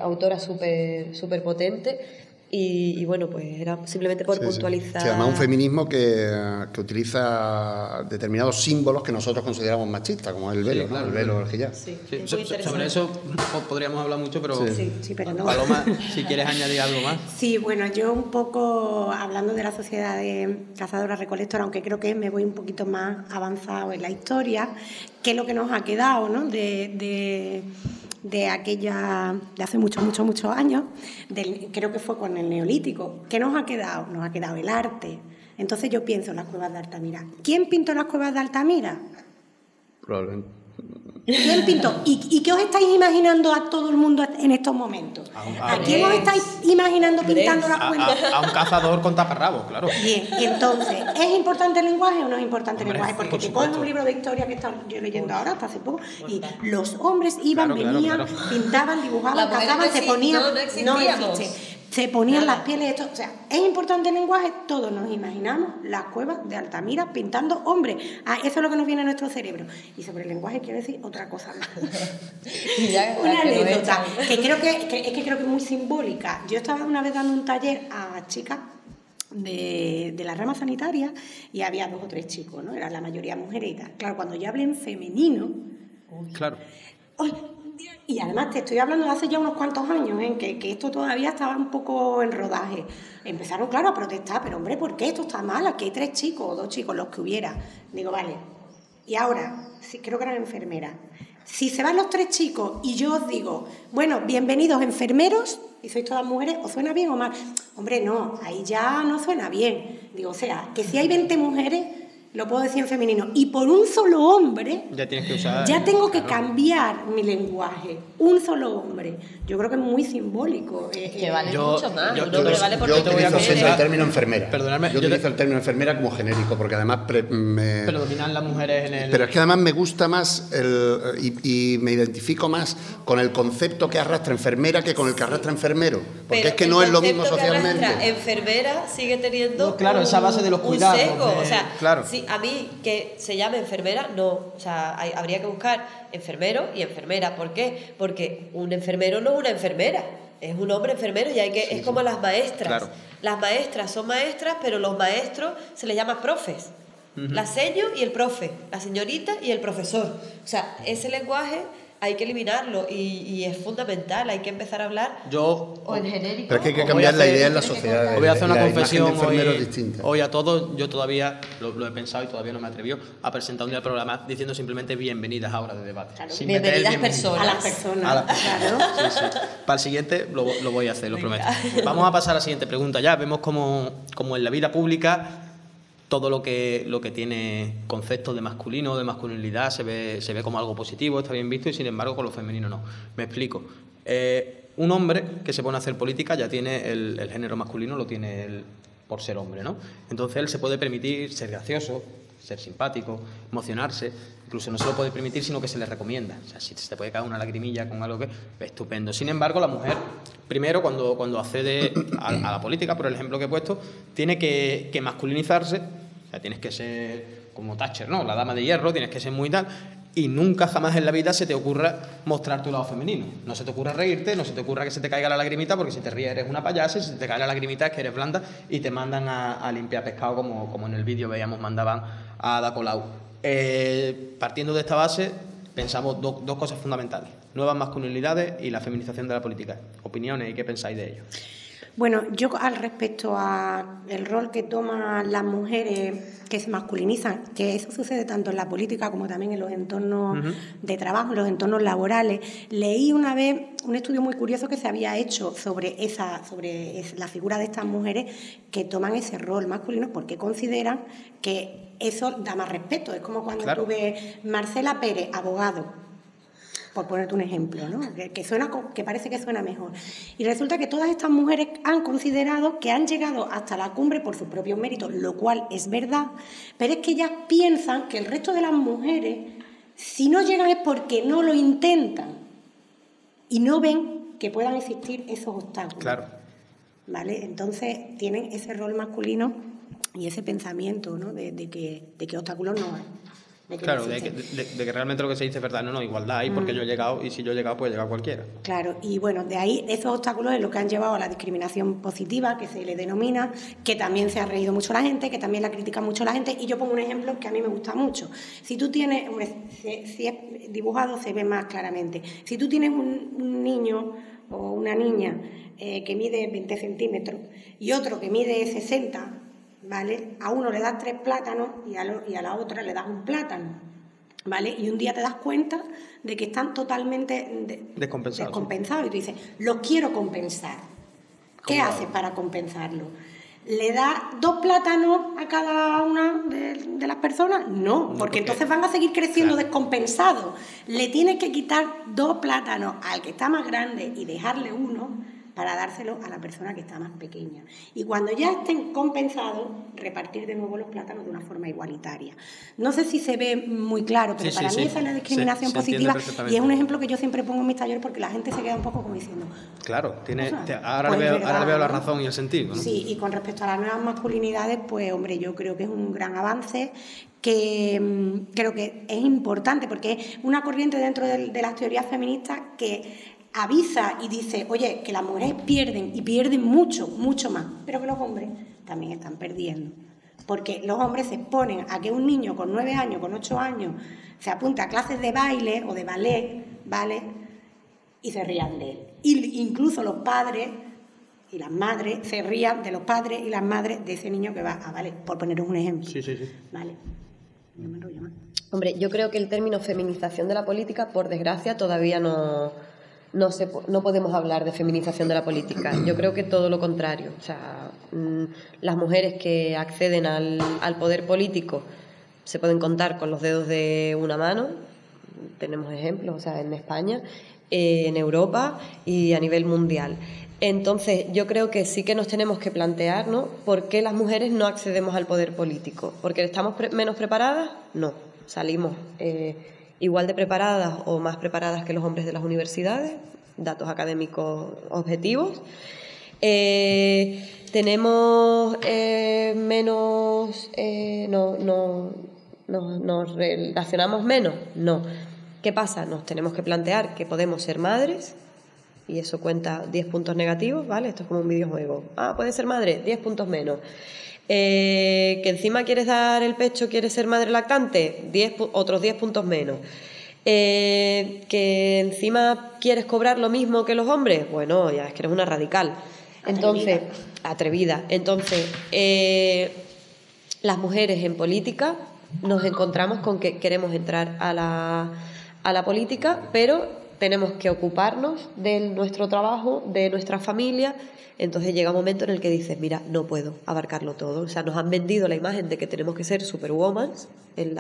autora súper potente. Y bueno, pues era simplemente por puntualizar. Sí, además un feminismo que utiliza determinados símbolos que nosotros consideramos machistas, como el velo, el velo, el hijab. Sobre eso podríamos hablar mucho, pero, pero no. Paloma, si quieres añadir algo más. Sí, bueno, yo un poco hablando de la sociedad de cazadora-recolectora, aunque creo que me voy un poquito más avanzado en la historia, que es lo que nos ha quedado, ¿no? de hace muchos años, creo que fue con el Neolítico. ¿Qué nos ha quedado? Nos ha quedado el arte. Entonces yo pienso en las cuevas de Altamira. ¿Quién pintó las cuevas de Altamira? Probablemente. ¿Quién pintó? ¿Y qué os estáis imaginando a todo el mundo en estos momentos? ¿A quién os estáis imaginando pintando las cuentas? A un cazador con taparrabos, claro. Bien, entonces, ¿es importante el lenguaje o no es importante el lenguaje? Porque te coges un libro de historia que estaba yo leyendo ahora, hasta hace poco, y los hombres iban, venían, pintaban, dibujaban, cazaban, se ponían... No existe. Se ponían las pieles, esto, o sea, ¿es importante el lenguaje? Todos nos imaginamos las cuevas de Altamira pintando hombres. Eso es lo que nos viene a nuestro cerebro. Y sobre el lenguaje quiero decir otra cosa más. Una anécdota que creo que es muy simbólica. Yo estaba una vez dando un taller a chicas de la rama sanitaria y había 2 o 3 chicos, ¿no? Eran la mayoría mujeres y tal. Claro, cuando yo hablé en femenino... Claro. Y además te estoy hablando de hace ya unos cuantos años, que esto todavía estaba un poco en rodaje. Empezaron, claro, a protestar, pero hombre, ¿por qué esto está mal? Aquí hay 3 chicos o 2 chicos, los que hubiera. Digo, vale. Y ahora, sí, creo que eran enfermeras. Si se van los 3 chicos y yo os digo, bueno, bienvenidos enfermeros, y sois todas mujeres, ¿os suena bien o mal? Hombre, no, ahí ya no suena bien. Digo, o sea, que si hay 20 mujeres... Lo puedo decir en femenino. Y por un solo hombre, ya tienes que usar, ya tengo que cambiar mi lenguaje. Un solo hombre. Yo creo que es muy simbólico. Que vale mucho más. Yo utilizo el término enfermera. Perdonadme. Yo utilizo el término enfermera como genérico, porque además predominan las mujeres en el... Pero es que además me gusta más y me identifico más con el concepto que arrastra enfermera que con el que arrastra enfermero. Porque es que no es lo mismo socialmente. Enfermera sigue teniendo... No, claro, esa base de los cuidados. Un sesgo, o sea, claro. Sí, a mí que se llame enfermera, no. O sea, habría que buscar enfermero y enfermera. ¿Por qué? Porque un enfermero no es una enfermera, es un hombre enfermero y es como las maestras. Claro. Las maestras son maestras, pero los maestros se les llama profes. La seño y el profe, la señorita y el profesor. O sea, ese lenguaje hay que eliminarlo y es fundamental, hay que empezar a hablar o en genérico. Pero es que hay que cambiar la idea en la sociedad. Voy a hacer una confesión hoy, hoy a todos. Yo todavía lo he pensado y todavía no me atrevió a presentar un día el programa diciendo simplemente bienvenidas a Hora de Debate. Claro, bienvenidas personas. A las personas. Claro. Sí. Para el siguiente lo voy a hacer, lo prometo. Vamos a pasar a la siguiente pregunta ya. Vemos como en la vida pública todo lo que tiene conceptos de masculino, de masculinidad, se ve como algo positivo, está bien visto, y sin embargo con lo femenino no. Me explico. Un hombre que se pone a hacer política ya tiene el género masculino, lo tiene él por ser hombre, ¿no? Entonces él se puede permitir ser gracioso, ser simpático, emocionarse, incluso no se lo puede permitir, sino que se le recomienda. O sea, si se te puede caer una lagrimilla con algo que estupendo. Sin embargo, la mujer, primero, cuando accede a la política, por el ejemplo que he puesto, tiene que masculinizarse. O sea, tienes que ser como Thatcher, ¿no? La dama de hierro, tienes que ser muy tal. Y nunca jamás en la vida se te ocurra mostrar tu lado femenino. No se te ocurra reírte, no se te ocurra que se te caiga la lagrimita, porque si te ríes eres una payasa, y si te cae la lagrimita es que eres blanda y te mandan a limpiar pescado, como en el vídeo veíamos, mandaban a Ada Colau. Partiendo de esta base, pensamos dos cosas fundamentales: nuevas masculinidades y la feminización de la política. ¿Opiniones y qué pensáis de ello? Bueno, yo al respecto a el rol que toman las mujeres que se masculinizan, que eso sucede tanto en la política como también en los entornos de trabajo, en los entornos laborales, leí una vez un estudio muy curioso que se había hecho sobre la figura de estas mujeres que toman ese rol masculino porque consideran que eso da más respeto. Es como cuando tú ves Marcela Pérez, abogado, por ponerte un ejemplo, ¿no? Que parece que suena mejor. Y resulta que todas estas mujeres han considerado que han llegado hasta la cumbre por sus propios méritos, lo cual es verdad, pero es que ellas piensan que el resto de las mujeres, si no llegan es porque no lo intentan y no ven que puedan existir esos obstáculos. Claro. ¿Vale? Entonces tienen ese rol masculino y ese pensamiento, ¿no? de que obstáculos no hay. Claro, de que realmente lo que se dice es verdad. No, igualdad hay porque yo he llegado, y si yo he llegado, puede llegar cualquiera. Claro, y bueno, de ahí esos obstáculos es lo que han llevado a la discriminación positiva, que se le denomina, que también se ha reído mucho la gente, que también la critica mucho la gente, y yo pongo un ejemplo que a mí me gusta mucho. Si tú tienes, si es dibujado se ve más claramente, si tú tienes un niño o una niña que mide 20 centímetros y otro que mide 60, ¿vale? A uno le das 3 plátanos y a la otra le das un plátano, ¿vale? Y un día te das cuenta de que están totalmente descompensados. Y tú dices, los quiero compensar. ¿Qué haces para compensarlo? ¿Le da 2 plátanos a cada una de las personas? No, porque entonces van a seguir creciendo descompensados. Le tienes que quitar 2 plátanos al que está más grande y dejarle uno para dárselo a la persona que está más pequeña. Y cuando ya estén compensados, repartir de nuevo los plátanos de una forma igualitaria. No sé si se ve muy claro, pero para mí esa es la discriminación positiva, y es un ejemplo que yo siempre pongo en mis talleres porque la gente se queda un poco como diciendo... Claro, ahora le veo la razón y el sentido, ¿no? Sí, y con respecto a las nuevas masculinidades, pues hombre, yo creo que es un gran avance, que creo que es importante porque es una corriente dentro de las teorías feministas que avisa y dice, oye, que las mujeres pierden y pierden mucho, mucho más, pero que los hombres también están perdiendo. Porque los hombres se exponen a que un niño con 9 años, con 8 años, se apunte a clases de baile o de ballet, ¿vale? Y se rían de él. Y incluso los padres y las madres se rían de los padres y las madres de ese niño que va a ballet, por poneros un ejemplo. Sí. Vale. No me enrollo más. Hombre, yo creo que el término feminización de la política, por desgracia, todavía no podemos hablar de feminización de la política. Yo creo que todo lo contrario. O sea, las mujeres que acceden al poder político se pueden contar con los dedos de una mano. Tenemos ejemplos, o sea, en España, en Europa y a nivel mundial. Entonces, yo creo que sí que nos tenemos que plantear, ¿no?, ¿por qué las mujeres no accedemos al poder político? ¿Porque estamos menos preparadas? No. Salimos igual de preparadas o más preparadas que los hombres de las universidades, datos académicos objetivos. Tenemos menos, nos relacionamos menos, no. ¿Qué pasa? Nos tenemos que plantear que podemos ser madres y eso cuenta 10 puntos negativos, ¿vale? Esto es como un videojuego. ¿Puedes ser madre? 10 puntos menos. Que encima quieres dar el pecho, quieres ser madre lactante, otros 10 puntos menos. Que encima quieres cobrar lo mismo que los hombres, bueno, ya es que eres una radical. Entonces, atrevida. Entonces, las mujeres en política nos encontramos con que queremos entrar a la política, pero tenemos que ocuparnos de nuestro trabajo, de nuestra familia. Entonces llega un momento en el que dices, mira, no puedo abarcarlo todo. O sea, nos han vendido la imagen de que tenemos que ser superwoman en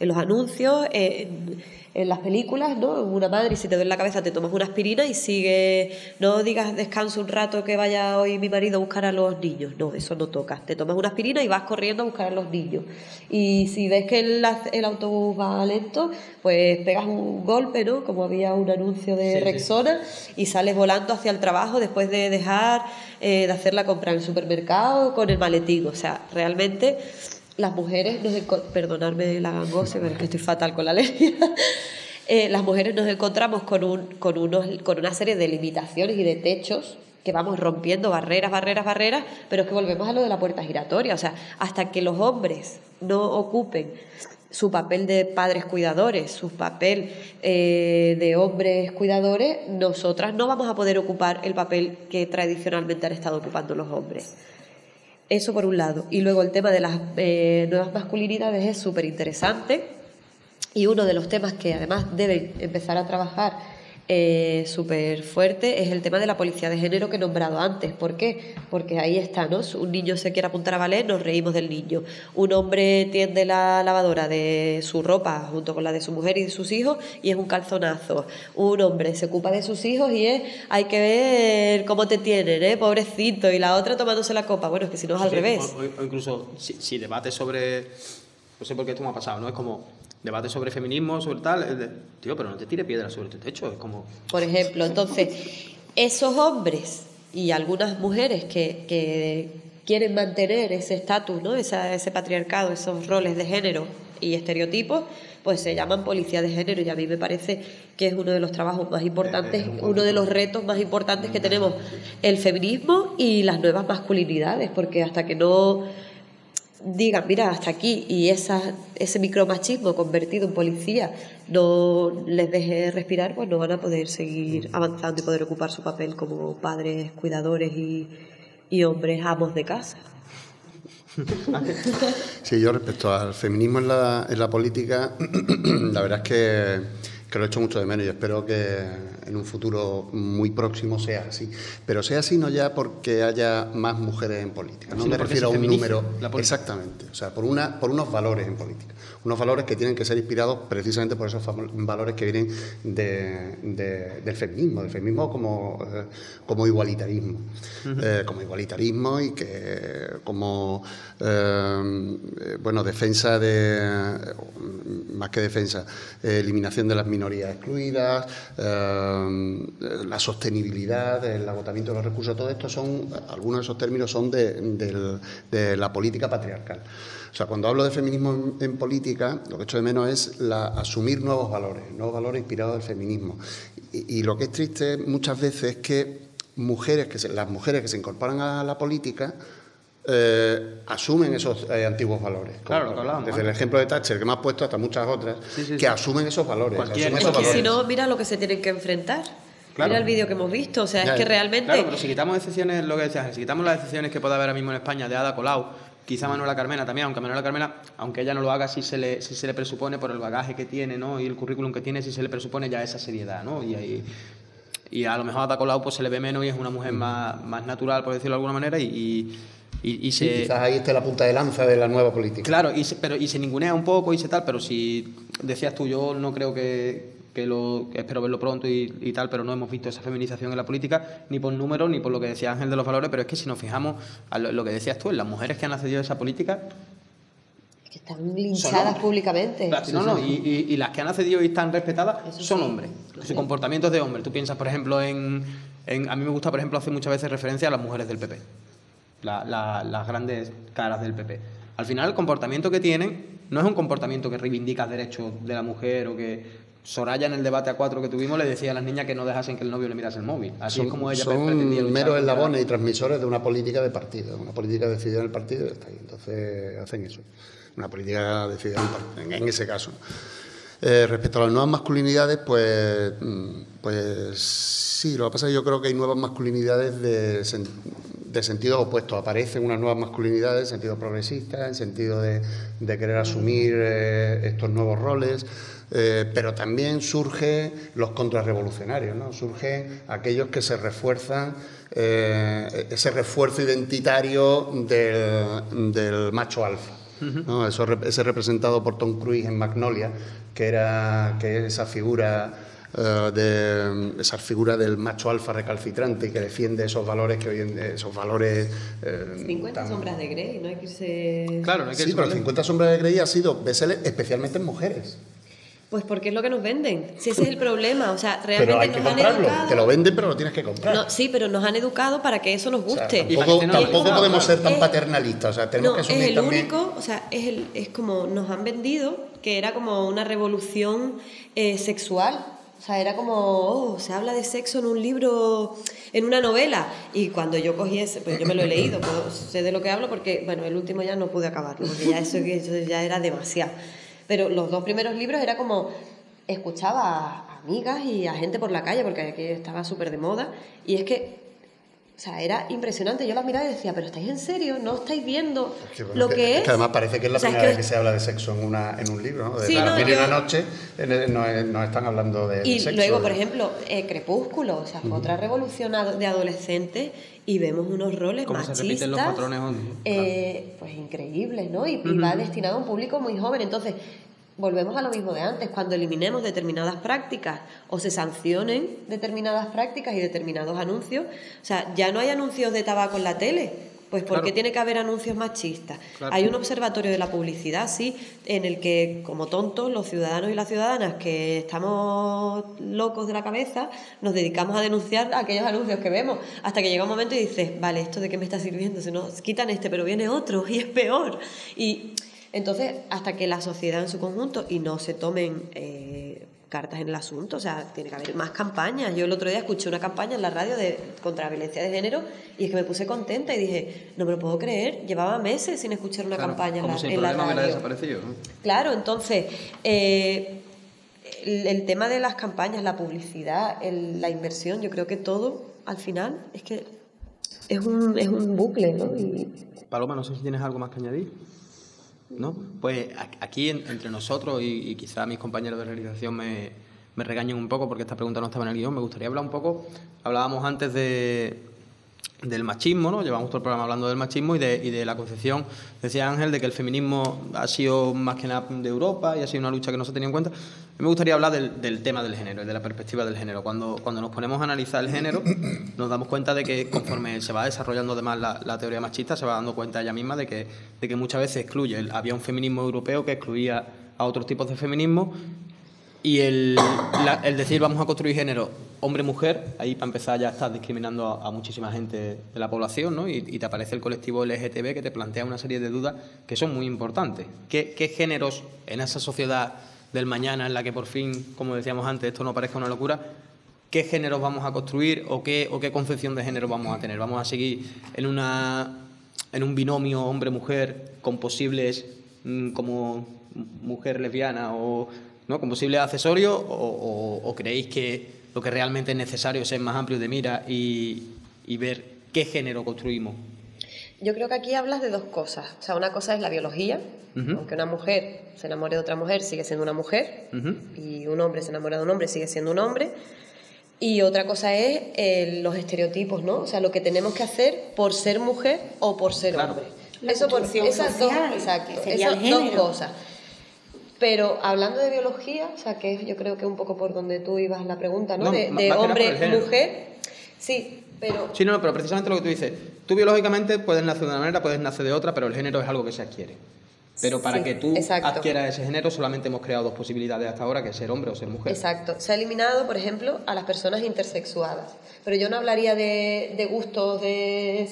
los anuncios, en las películas, ¿no? Una madre, y si te duele la cabeza te tomas una aspirina y sigue, no digas descanso un rato que vaya hoy mi marido a buscar a los niños. No, eso no toca. Te tomas una aspirina y vas corriendo a buscar a los niños. Y si ves que el autobús va lento, pues pegas un golpe, ¿no? Como había un anuncio de Rexona, y sales volando hacia el trabajo después de dejar de hacer la compra en el supermercado con el maletín. O sea, realmente las mujeres perdonadme la gangosa, pero es que estoy fatal con la alergia. Las mujeres nos encontramos con una serie de limitaciones y de techos que vamos rompiendo barreras, pero es que volvemos a lo de la puerta giratoria. O sea, hasta que los hombres no ocupen su papel de padres cuidadores, su papel de hombres cuidadores, nosotras no vamos a poder ocupar el papel que tradicionalmente han estado ocupando los hombres. Eso por un lado. Y luego el tema de las nuevas masculinidades es súper interesante, y uno de los temas que además deben empezar a trabajar súper fuerte es el tema de la policía de género que he nombrado antes. ¿Por qué? Porque ahí está, ¿no? Un niño se quiere apuntar a ballet, nos reímos del niño. Un hombre tiende la lavadora de su ropa junto con la de su mujer y de sus hijos y es un calzonazo. Un hombre se ocupa de sus hijos y hay que ver cómo te tienen, pobrecito, y la otra tomándose la copa. Bueno, es que si no es al revés. O incluso si debate sobre, no sé por qué esto me ha pasado, ¿no? Es como debate sobre feminismo, sobre tal, tío, pero no te tire piedras sobre tu techo, es como... Por ejemplo, entonces, esos hombres y algunas mujeres que quieren mantener ese estatus, ¿no? Ese patriarcado, esos roles de género y estereotipos, pues se llaman policía de género, y a mí me parece que es uno de los trabajos más importantes, uno de los retos más importantes que tenemos el feminismo y las nuevas masculinidades, porque hasta que no digan, mira, hasta aquí, y ese micromachismo convertido en policía no les deje respirar, pues no van a poder seguir avanzando y poder ocupar su papel como padres, cuidadores y hombres amos de casa. Sí, yo respecto al feminismo en la política, la verdad es que lo echo mucho de menos y espero que en un futuro muy próximo sea así. Pero sea así no ya porque haya más mujeres en política, no me refiero a un número. Exactamente, o sea, por unos valores en política. Unos valores que tienen que ser inspirados precisamente por esos valores que vienen del feminismo como igualitarismo. Como igualitarismo y que como defensa más que defensa, eliminación de las minorías excluidas, la sostenibilidad, el agotamiento de los recursos, todo esto algunos de esos términos son de la política patriarcal. O sea, cuando hablo de feminismo en política, lo que echo de menos es asumir nuevos valores inspirados del feminismo. Y lo que es triste muchas veces es que las mujeres que se incorporan a la política asumen esos antiguos valores. Claro, lo que hablábamos. Desde el ejemplo de Thatcher, que me has puesto, hasta muchas otras, que asumen esos valores. Porque si no, mira lo que se tienen que enfrentar. Claro. Mira el vídeo que hemos visto, o sea, es que realmente... Claro, pero si quitamos excepciones, lo que decías, si quitamos las excepciones que puede haber ahora mismo en España de Ada Colau, quizá Manuela Carmena también, aunque Manuela Carmena, aunque ella no lo haga, sí se le presupone por el bagaje que tiene, ¿no? Y el currículum que tiene, sí se le presupone ya esa seriedad, ¿no? Y a lo mejor a Ada Colau pues se le ve menos y es una mujer más natural, por decirlo de alguna manera, y quizás ahí esté la punta de lanza de la nueva política. Claro, y se ningunea un poco y se tal, pero si decías tú, yo no creo que espero verlo pronto y tal, pero no hemos visto esa feminización en la política, ni por números, ni por lo que decía Ángel de los valores, pero es que si nos fijamos a lo que decías tú, en las mujeres que han accedido a esa política... que están linchadas públicamente. Y las que han accedido y están respetadas son hombres. Su comportamiento es de hombre. Tú piensas, por ejemplo, a mí me gusta, por ejemplo, hacer muchas veces referencia a las mujeres del PP. Las grandes caras del PP. Al final, el comportamiento que tienen no es un comportamiento que reivindica derechos de la mujer o que... Soraya, en el debate a 4 que tuvimos, le decía a las niñas que no dejasen que el novio le mirase el móvil. Así es como ella pretendía luchar. Son meros eslabones y transmisores de una política de partido, una política decidida en el partido y está ahí. Entonces hacen eso, una política decidida en ese caso. Respecto a las nuevas masculinidades, pues sí, lo que pasa es que yo creo que hay nuevas masculinidades de sentido opuesto. Aparecen unas nuevas masculinidades en sentido progresista, en sentido de querer asumir estos nuevos roles. Pero también surgen los contrarrevolucionarios, ¿no? Surgen aquellos que se refuerzan, ese refuerzo identitario del macho alfa, ¿no? Ese representado por Tom Cruise en Magnolia, que es esa figura del macho alfa recalcitrante y que defiende esos valores que hoy en esos valores 50 sombras de Grey, no hay que irse... Claro, no hay que irse. Sí, pero 50 sombras de Grey ha sido bestseller especialmente en mujeres. Pues porque es lo que nos venden. Si ese es el problema. O sea, realmente pero hay que comprarlo. Te lo venden, pero lo tienes que comprar. No, sí, pero nos han educado para que eso nos guste. O sea, tampoco podemos ser tan paternalistas. O sea, tenemos que asumir es el también... único, o sea, es como nos han vendido que era como una revolución sexual. O sea, era como, se habla de sexo en un libro, en una novela. Y cuando yo cogí ese, pues yo me lo he leído, sé de lo que hablo porque, bueno, el último ya no pude acabarlo, porque ya eso ya era demasiado. Pero los 2 primeros libros era como, escuchaba a amigas y a gente por la calle, porque aquí estaba súper de moda, y es que, o sea, era impresionante. Yo las miraba y decía, ¿pero estáis en serio? ¿No estáis viendo lo que es? Es que además parece que es la primera vez que se habla de sexo en un libro, ¿no? Desde las 1000 y una noche nos están hablando de sexo. Y luego, por ejemplo, Crepúsculo, o sea, fue otra revolución de adolescentes y vemos unos roles machistas, se repiten los patrones, pues increíbles, ¿no? Y va destinado a un público muy joven. Entonces, volvemos a lo mismo de antes. Cuando eliminemos determinadas prácticas o se sancionen determinadas prácticas y determinados anuncios, o sea, ya no hay anuncios de tabaco en la tele. Pues ¿por qué tiene que haber anuncios machistas? Claro. Hay un observatorio de la publicidad, sí, en el que, como tontos, los ciudadanos y las ciudadanas que estamos locos de la cabeza, nos dedicamos a denunciar aquellos anuncios que vemos, hasta que llega un momento y dices, vale, ¿esto de qué me está sirviendo? Se nos quitan pero viene otro y es peor. Y entonces, hasta que la sociedad en su conjunto, y no se tomen cartas en el asunto, o sea, tiene que haber más campañas. Yo el otro día escuché una campaña en la radio contra la violencia de género y es que me puse contenta y dije, no me lo puedo creer, llevaba meses sin escuchar una campaña en la radio. Como si el problema hubiera desaparecido, ¿no? Claro, entonces, el tema de las campañas, la publicidad, la inversión, yo creo que todo, al final, es que es un bucle, ¿no? Paloma, no sé si tienes algo más que añadir. ¿No? Pues aquí entre nosotros y quizá mis compañeros de realización me regañen un poco porque esta pregunta no estaba en el guión. Me gustaría hablar un poco, hablábamos antes del machismo, ¿no? Llevamos todo el programa hablando del machismo y de la concepción, decía Ángel, de que el feminismo ha sido más que nada de Europa y ha sido una lucha que no se tenía en cuenta. A mí me gustaría hablar del tema del género y de la perspectiva del género. Cuando nos ponemos a analizar el género, nos damos cuenta de que conforme se va desarrollando además la teoría machista, se va dando cuenta ella misma de que muchas veces excluye. Había un feminismo europeo que excluía a otros tipos de feminismo. Y el decir vamos a construir género hombre-mujer, ahí para empezar ya estás discriminando a muchísima gente de la población, ¿no? Y te aparece el colectivo LGTB que te plantea una serie de dudas que son muy importantes. ¿Qué géneros en esa sociedad del mañana en la que por fin, como decíamos antes, esto no parezca una locura, qué géneros vamos a construir o qué concepción de género vamos a tener? ¿Vamos a seguir en un binomio hombre-mujer con posibles como mujer lesbiana o ¿no? con posibles accesorios o creéis que lo que realmente es necesario es ser más amplios de mira y ver qué género construimos? Yo creo que aquí hablas de dos cosas. O sea, una cosa es la biología, aunque una mujer se enamore de otra mujer, sigue siendo una mujer, y un hombre se enamora de un hombre, sigue siendo un hombre. Y otra cosa es los estereotipos, ¿no? O sea, lo que tenemos que hacer por ser mujer o por ser hombre. Eso por esas dos, exacto, esas dos cosas. Pero hablando de biología, o sea, que yo creo que un poco por donde tú ibas la pregunta, ¿no? De hombre-mujer, sí, pero... Sí, no, pero precisamente lo que tú dices, tú biológicamente puedes nacer de una manera, puedes nacer de otra, pero el género es algo que se adquiere. Pero para que tú adquieras ese género solamente hemos creado dos posibilidades hasta ahora, que es ser hombre o ser mujer. Exacto. Se ha eliminado, por ejemplo, a las personas intersexuadas. Pero yo no hablaría de gustos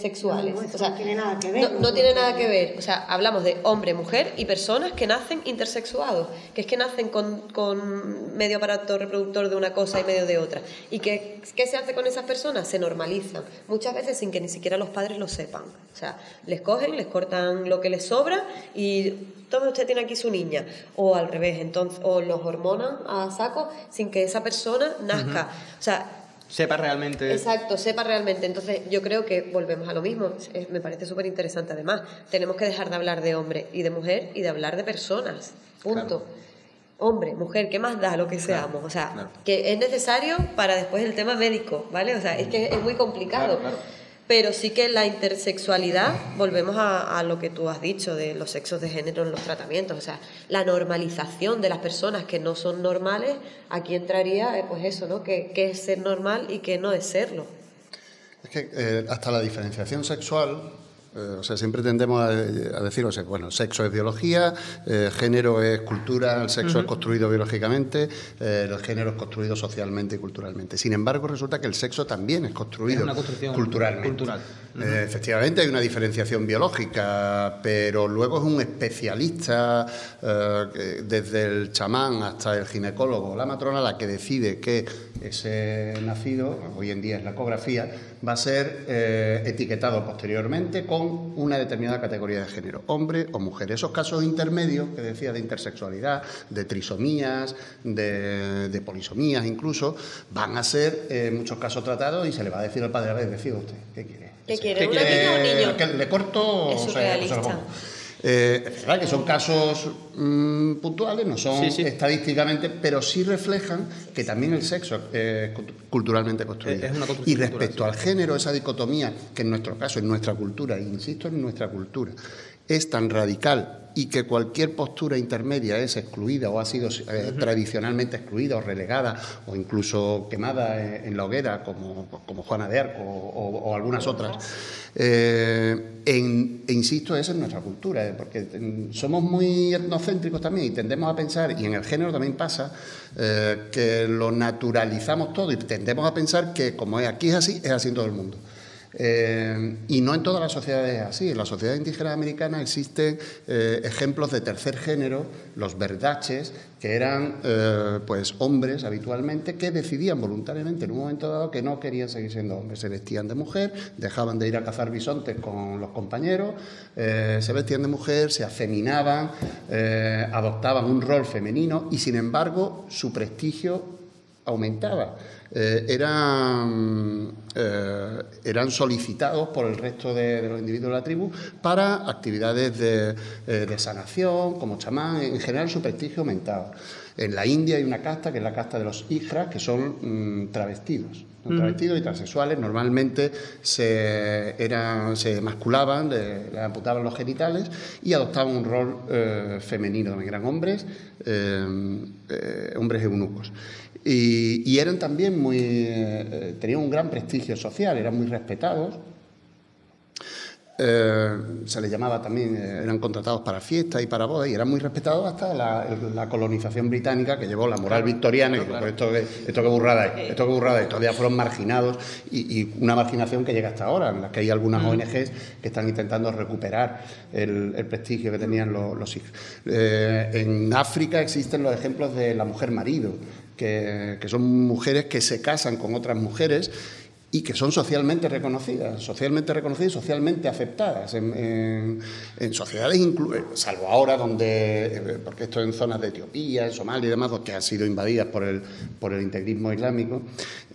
sexuales. No, o sea, no tiene nada que ver. No tiene nada que ver. O sea, hablamos de hombre, mujer y personas que nacen intersexuados, que es que nacen con medio aparato reproductor de una cosa y medio de otra. ¿Y qué se hace con esas personas? Se normalizan. Muchas veces sin que ni siquiera los padres lo sepan. O sea, les cogen, les cortan lo que les sobra y tome, usted tiene aquí su niña. O al revés, entonces, o los hormonan a saco sin que esa persona nazca. O sea, sepa realmente. Exacto, sepa realmente. Entonces yo creo que volvemos a lo mismo. Me parece súper interesante además. Tenemos que dejar de hablar de hombre y de mujer y de hablar de personas. Punto. Claro. Hombre, mujer, ¿qué más da lo que seamos? O sea, que es necesario para después el tema médico, ¿vale? O sea, es que es muy complicado. Claro. Pero sí que la intersexualidad, volvemos a lo que tú has dicho de los sexos de género en los tratamientos, o sea, la normalización de las personas que no son normales, aquí entraría pues eso, ¿no? ¿Qué es ser normal y qué no es serlo? Es que hasta la diferenciación sexual, o sea, siempre tendemos a decir, o sea, bueno, el sexo es biología, género es cultura, el sexo es construido biológicamente, el género es construido socialmente y culturalmente. Sin embargo, resulta que el sexo también es construido culturalmente. Efectivamente hay una diferenciación biológica, pero luego es un especialista, desde el chamán hasta el ginecólogo o la matrona, la que decide que ese nacido, hoy en día es la ecografía, va a ser etiquetado posteriormente con una determinada categoría de género, hombre o mujer. Esos casos intermedios que decía de intersexualidad, de trisomías, de polisomías incluso, van a ser en muchos casos tratados y se le va a decir al padre, a ver, decida usted, ¿qué quiere? ¿Qué quiere? ¿Una niña o un niño? ¿Que le corto? Es surrealista. Es verdad que son casos puntuales, no son estadísticamente, pero sí reflejan que también el sexo es culturalmente construido. Y respecto al género, esa dicotomía que en nuestro caso, en nuestra cultura, insisto en nuestra cultura, es tan radical y que cualquier postura intermedia es excluida o ha sido tradicionalmente excluida o relegada o incluso quemada en la hoguera, como Juana de Arco o algunas otras. Insisto, esa es nuestra cultura, porque somos muy etnocéntricos también y tendemos a pensar, y en el género también pasa, que lo naturalizamos todo y tendemos a pensar que como es aquí es así en todo el mundo. Y no en todas las sociedades es así. En la sociedad indígena americana existen ejemplos de tercer género, los verdaches, que eran pues hombres habitualmente que decidían voluntariamente en un momento dado que no querían seguir siendo hombres, se vestían de mujer, dejaban de ir a cazar bisontes con los compañeros, se vestían de mujer, se afeminaban, adoptaban un rol femenino y sin embargo su prestigio aumentaba. Eran solicitados por el resto de los individuos de la tribu para actividades de sanación, como chamán. En general, su prestigio aumentaba. En la India hay una casta, que es la casta de los hijras, que son travestidos. Travestidos y transexuales. Normalmente se emasculaban, le amputaban los genitales y adoptaban un rol femenino. Eran hombres eunucos. Y eran también tenían un gran prestigio social, eran muy respetados. Se les llamaba también, eran contratados para fiestas y para bodas, y eran muy respetados hasta la colonización británica, que llevó la moral victoriana, y esto que burrada es, todavía fueron marginados, y una marginación que llega hasta ahora, en la que hay algunas ONGs que están intentando recuperar el prestigio que tenían los hijos. En África existen los ejemplos de la mujer marido, que son mujeres que se casan con otras mujeres y que son socialmente reconocidas y socialmente aceptadas en sociedades, salvo ahora, porque esto en zonas de Etiopía, en Somalia y demás, que han sido invadidas por el integrismo islámico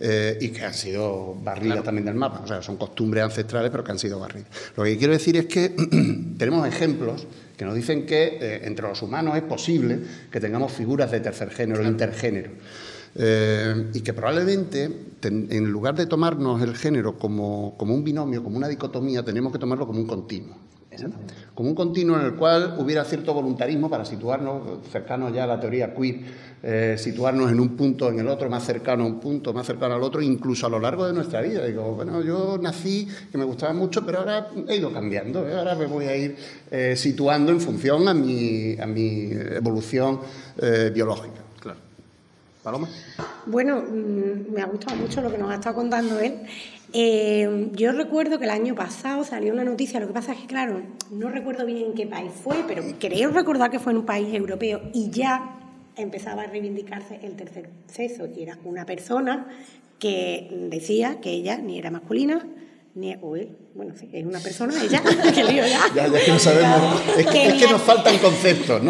y que han sido barridas también del mapa. O sea, son costumbres ancestrales, pero que han sido barridas. Lo que quiero decir es que tenemos ejemplos que nos dicen que entre los humanos es posible que tengamos figuras de tercer género, intergénero. Y que probablemente, en lugar de tomarnos el género como un binomio, como una dicotomía, tenemos que tomarlo como un continuo. Como un continuo en el cual hubiera cierto voluntarismo para situarnos cercanos ya a la teoría queer, situarnos en un punto, en el otro, más cercano a un punto, más cercano al otro, incluso a lo largo de nuestra vida. Digo, bueno, yo nací, que me gustaba mucho, pero ahora he ido cambiando, ahora me voy a ir situando en función a mi evolución biológica. ¿Paloma? Bueno, me ha gustado mucho lo que nos ha estado contando él. Yo recuerdo que el año pasado salió una noticia, lo que pasa es que, claro, no recuerdo bien en qué país fue, pero creo recordar que fue en un país europeo y ya empezaba a reivindicarse el tercer sexo, y era una persona que decía que ella ni era masculina, o él, bueno, sí, es una persona, ella, que lío ya. Ya que no sabemos, es que nos faltan conceptos,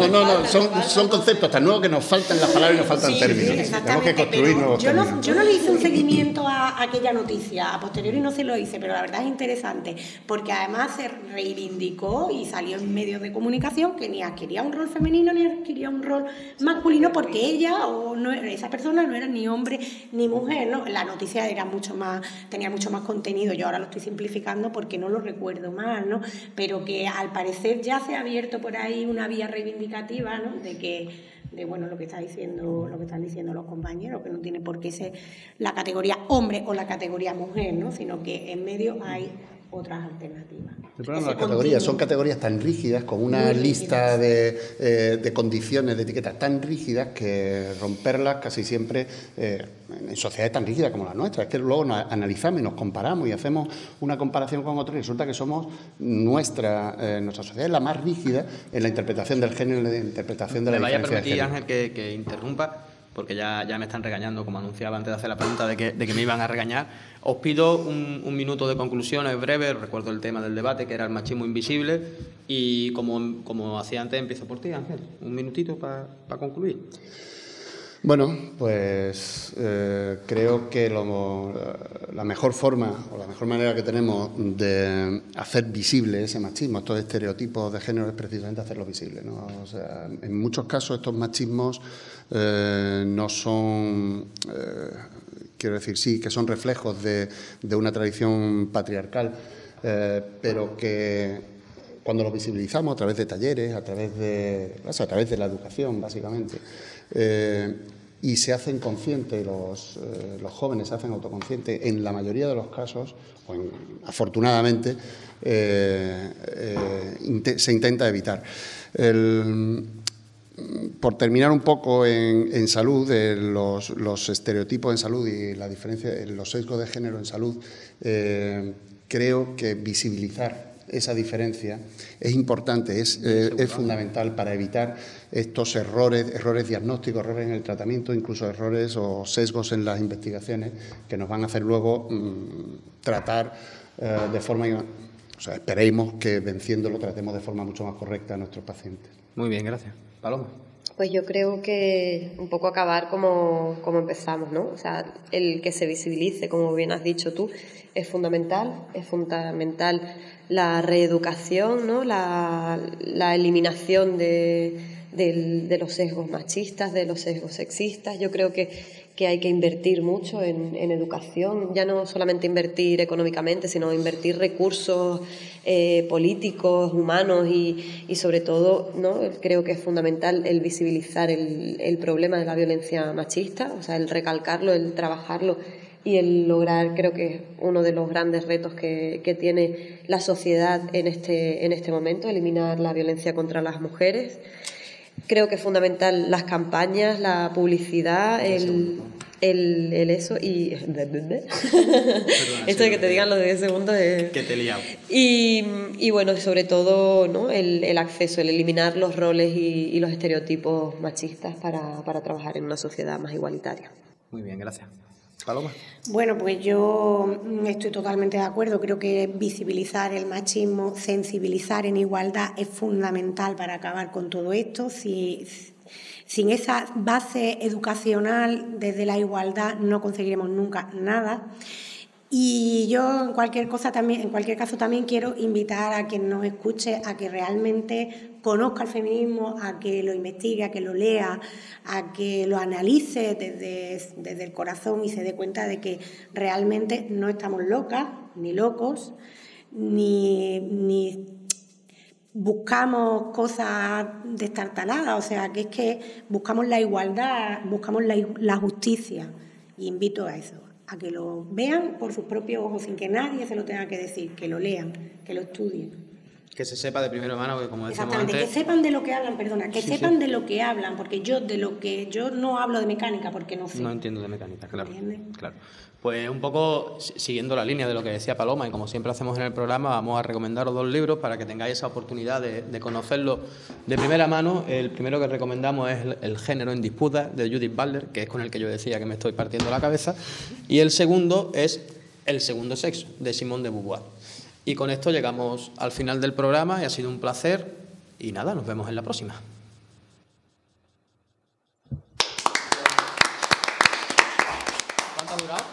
son conceptos tan nuevos que nos faltan las palabras y nos faltan términos. Sí, tenemos que construir nuevos términos. Yo no le hice un seguimiento a aquella noticia, a posteriori no se lo hice, pero la verdad es interesante, porque además se reivindicó y salió en medios de comunicación que ni adquiría un rol femenino ni adquiría un rol masculino, porque ella esa persona no era ni hombre ni mujer, ¿no? La noticia tenía mucho más contenido, yo ahora lo estoy simplificando porque no lo recuerdo mal, ¿no? Pero que al parecer ya se ha abierto por ahí una vía reivindicativa, ¿no? De bueno, lo que están diciendo los compañeros, que no tiene por qué ser la categoría hombre o la categoría mujer, ¿no? Sino que en medio hay otras alternativas. El problema de las categorías son categorías tan rígidas, con una lista de condiciones, de etiquetas tan rígidas, que romperlas casi siempre en sociedades tan rígidas como la nuestra. Es que luego nos analizamos y nos comparamos y hacemos una comparación con otros y resulta que somos nuestra sociedad es la más rígida en la interpretación del género y en la interpretación de la diferencia de género. Ángel, que interrumpa, porque ya me están regañando, como anunciaba antes de hacer la pregunta, de que me iban a regañar. Os pido un minuto de conclusiones breve. Recuerdo el tema del debate, que era el machismo invisible, y como hacía antes, empiezo por ti, Ángel. Un minutito para concluir. Bueno, pues creo que la mejor forma o la mejor manera que tenemos de hacer visible ese machismo, estos estereotipos de género, es precisamente hacerlo visible, ¿no? O sea, en muchos casos estos machismos no son, quiero decir, sí, que son reflejos de una tradición patriarcal, pero que cuando los visibilizamos a través de talleres, a través de la educación, básicamente, y se hacen conscientes, los jóvenes se hacen autoconscientes, en la mayoría de los casos, afortunadamente, se intenta evitar. Por terminar un poco en salud, los estereotipos en salud y la diferencia, los sesgos de género en salud, creo que visibilizar esa diferencia es importante, es fundamental para evitar estos errores diagnósticos, errores en el tratamiento, incluso errores o sesgos en las investigaciones que nos van a hacer luego tratar de forma... O sea, esperemos que venciéndolo tratemos de forma mucho más correcta a nuestros pacientes. Muy bien, gracias. Paloma. Pues yo creo que un poco acabar como empezamos, ¿no? O sea, el que se visibilice, como bien has dicho tú, es fundamental la reeducación, ¿no? La eliminación de los sesgos machistas, de los sesgos sexistas. Yo creo que hay que invertir mucho en educación, ya no solamente invertir económicamente, sino invertir recursos políticos, humanos y sobre todo, ¿no? Creo que es fundamental el visibilizar el problema de la violencia machista, o sea, el recalcarlo, el trabajarlo y el lograr, creo que es uno de los grandes retos que tiene la sociedad en este momento, eliminar la violencia contra las mujeres. Creo que es fundamental las campañas, la publicidad, el eso y... Esto de que te digan los de 10 segundos es... Que te he liado. Y bueno, sobre todo, ¿no? el acceso, el eliminar los roles y los estereotipos machistas para trabajar en una sociedad más igualitaria. Muy bien, gracias. Paloma. Bueno, pues yo estoy totalmente de acuerdo. Creo que visibilizar el machismo, sensibilizar en igualdad es fundamental para acabar con todo esto. Sin esa base educacional desde la igualdad no conseguiremos nunca nada. Y yo en cualquier caso también quiero invitar a quien nos escuche a que realmente conozca el feminismo, a que lo investigue, a que lo lea, a que lo analice desde el corazón y se dé cuenta de que realmente no estamos locas ni locos, ni buscamos cosas destartaladas, o sea, que es que buscamos la igualdad, buscamos la justicia, y invito a eso, a que lo vean por sus propios ojos, sin que nadie se lo tenga que decir, que lo lean, que lo estudien. Que se sepa de primera mano, que como decíamos Exactamente, antes... que sepan de lo que hablan, que Sí, sepan sí. de lo que hablan, porque yo no hablo de mecánica porque no sé. No entiendo de mecánica, claro. ¿Entiendes? Claro. Pues un poco siguiendo la línea de lo que decía Paloma, y como siempre hacemos en el programa, vamos a recomendaros 2 libros para que tengáis esa oportunidad de conocerlo de primera mano. El primero que recomendamos es El género en disputa, de Judith Butler, que es con el que yo decía que me estoy partiendo la cabeza, y el segundo es El segundo sexo, de Simone de Beauvoir. Y con esto llegamos al final del programa y ha sido un placer, y nada, nos vemos en la próxima. ¿Cuánto ha durado?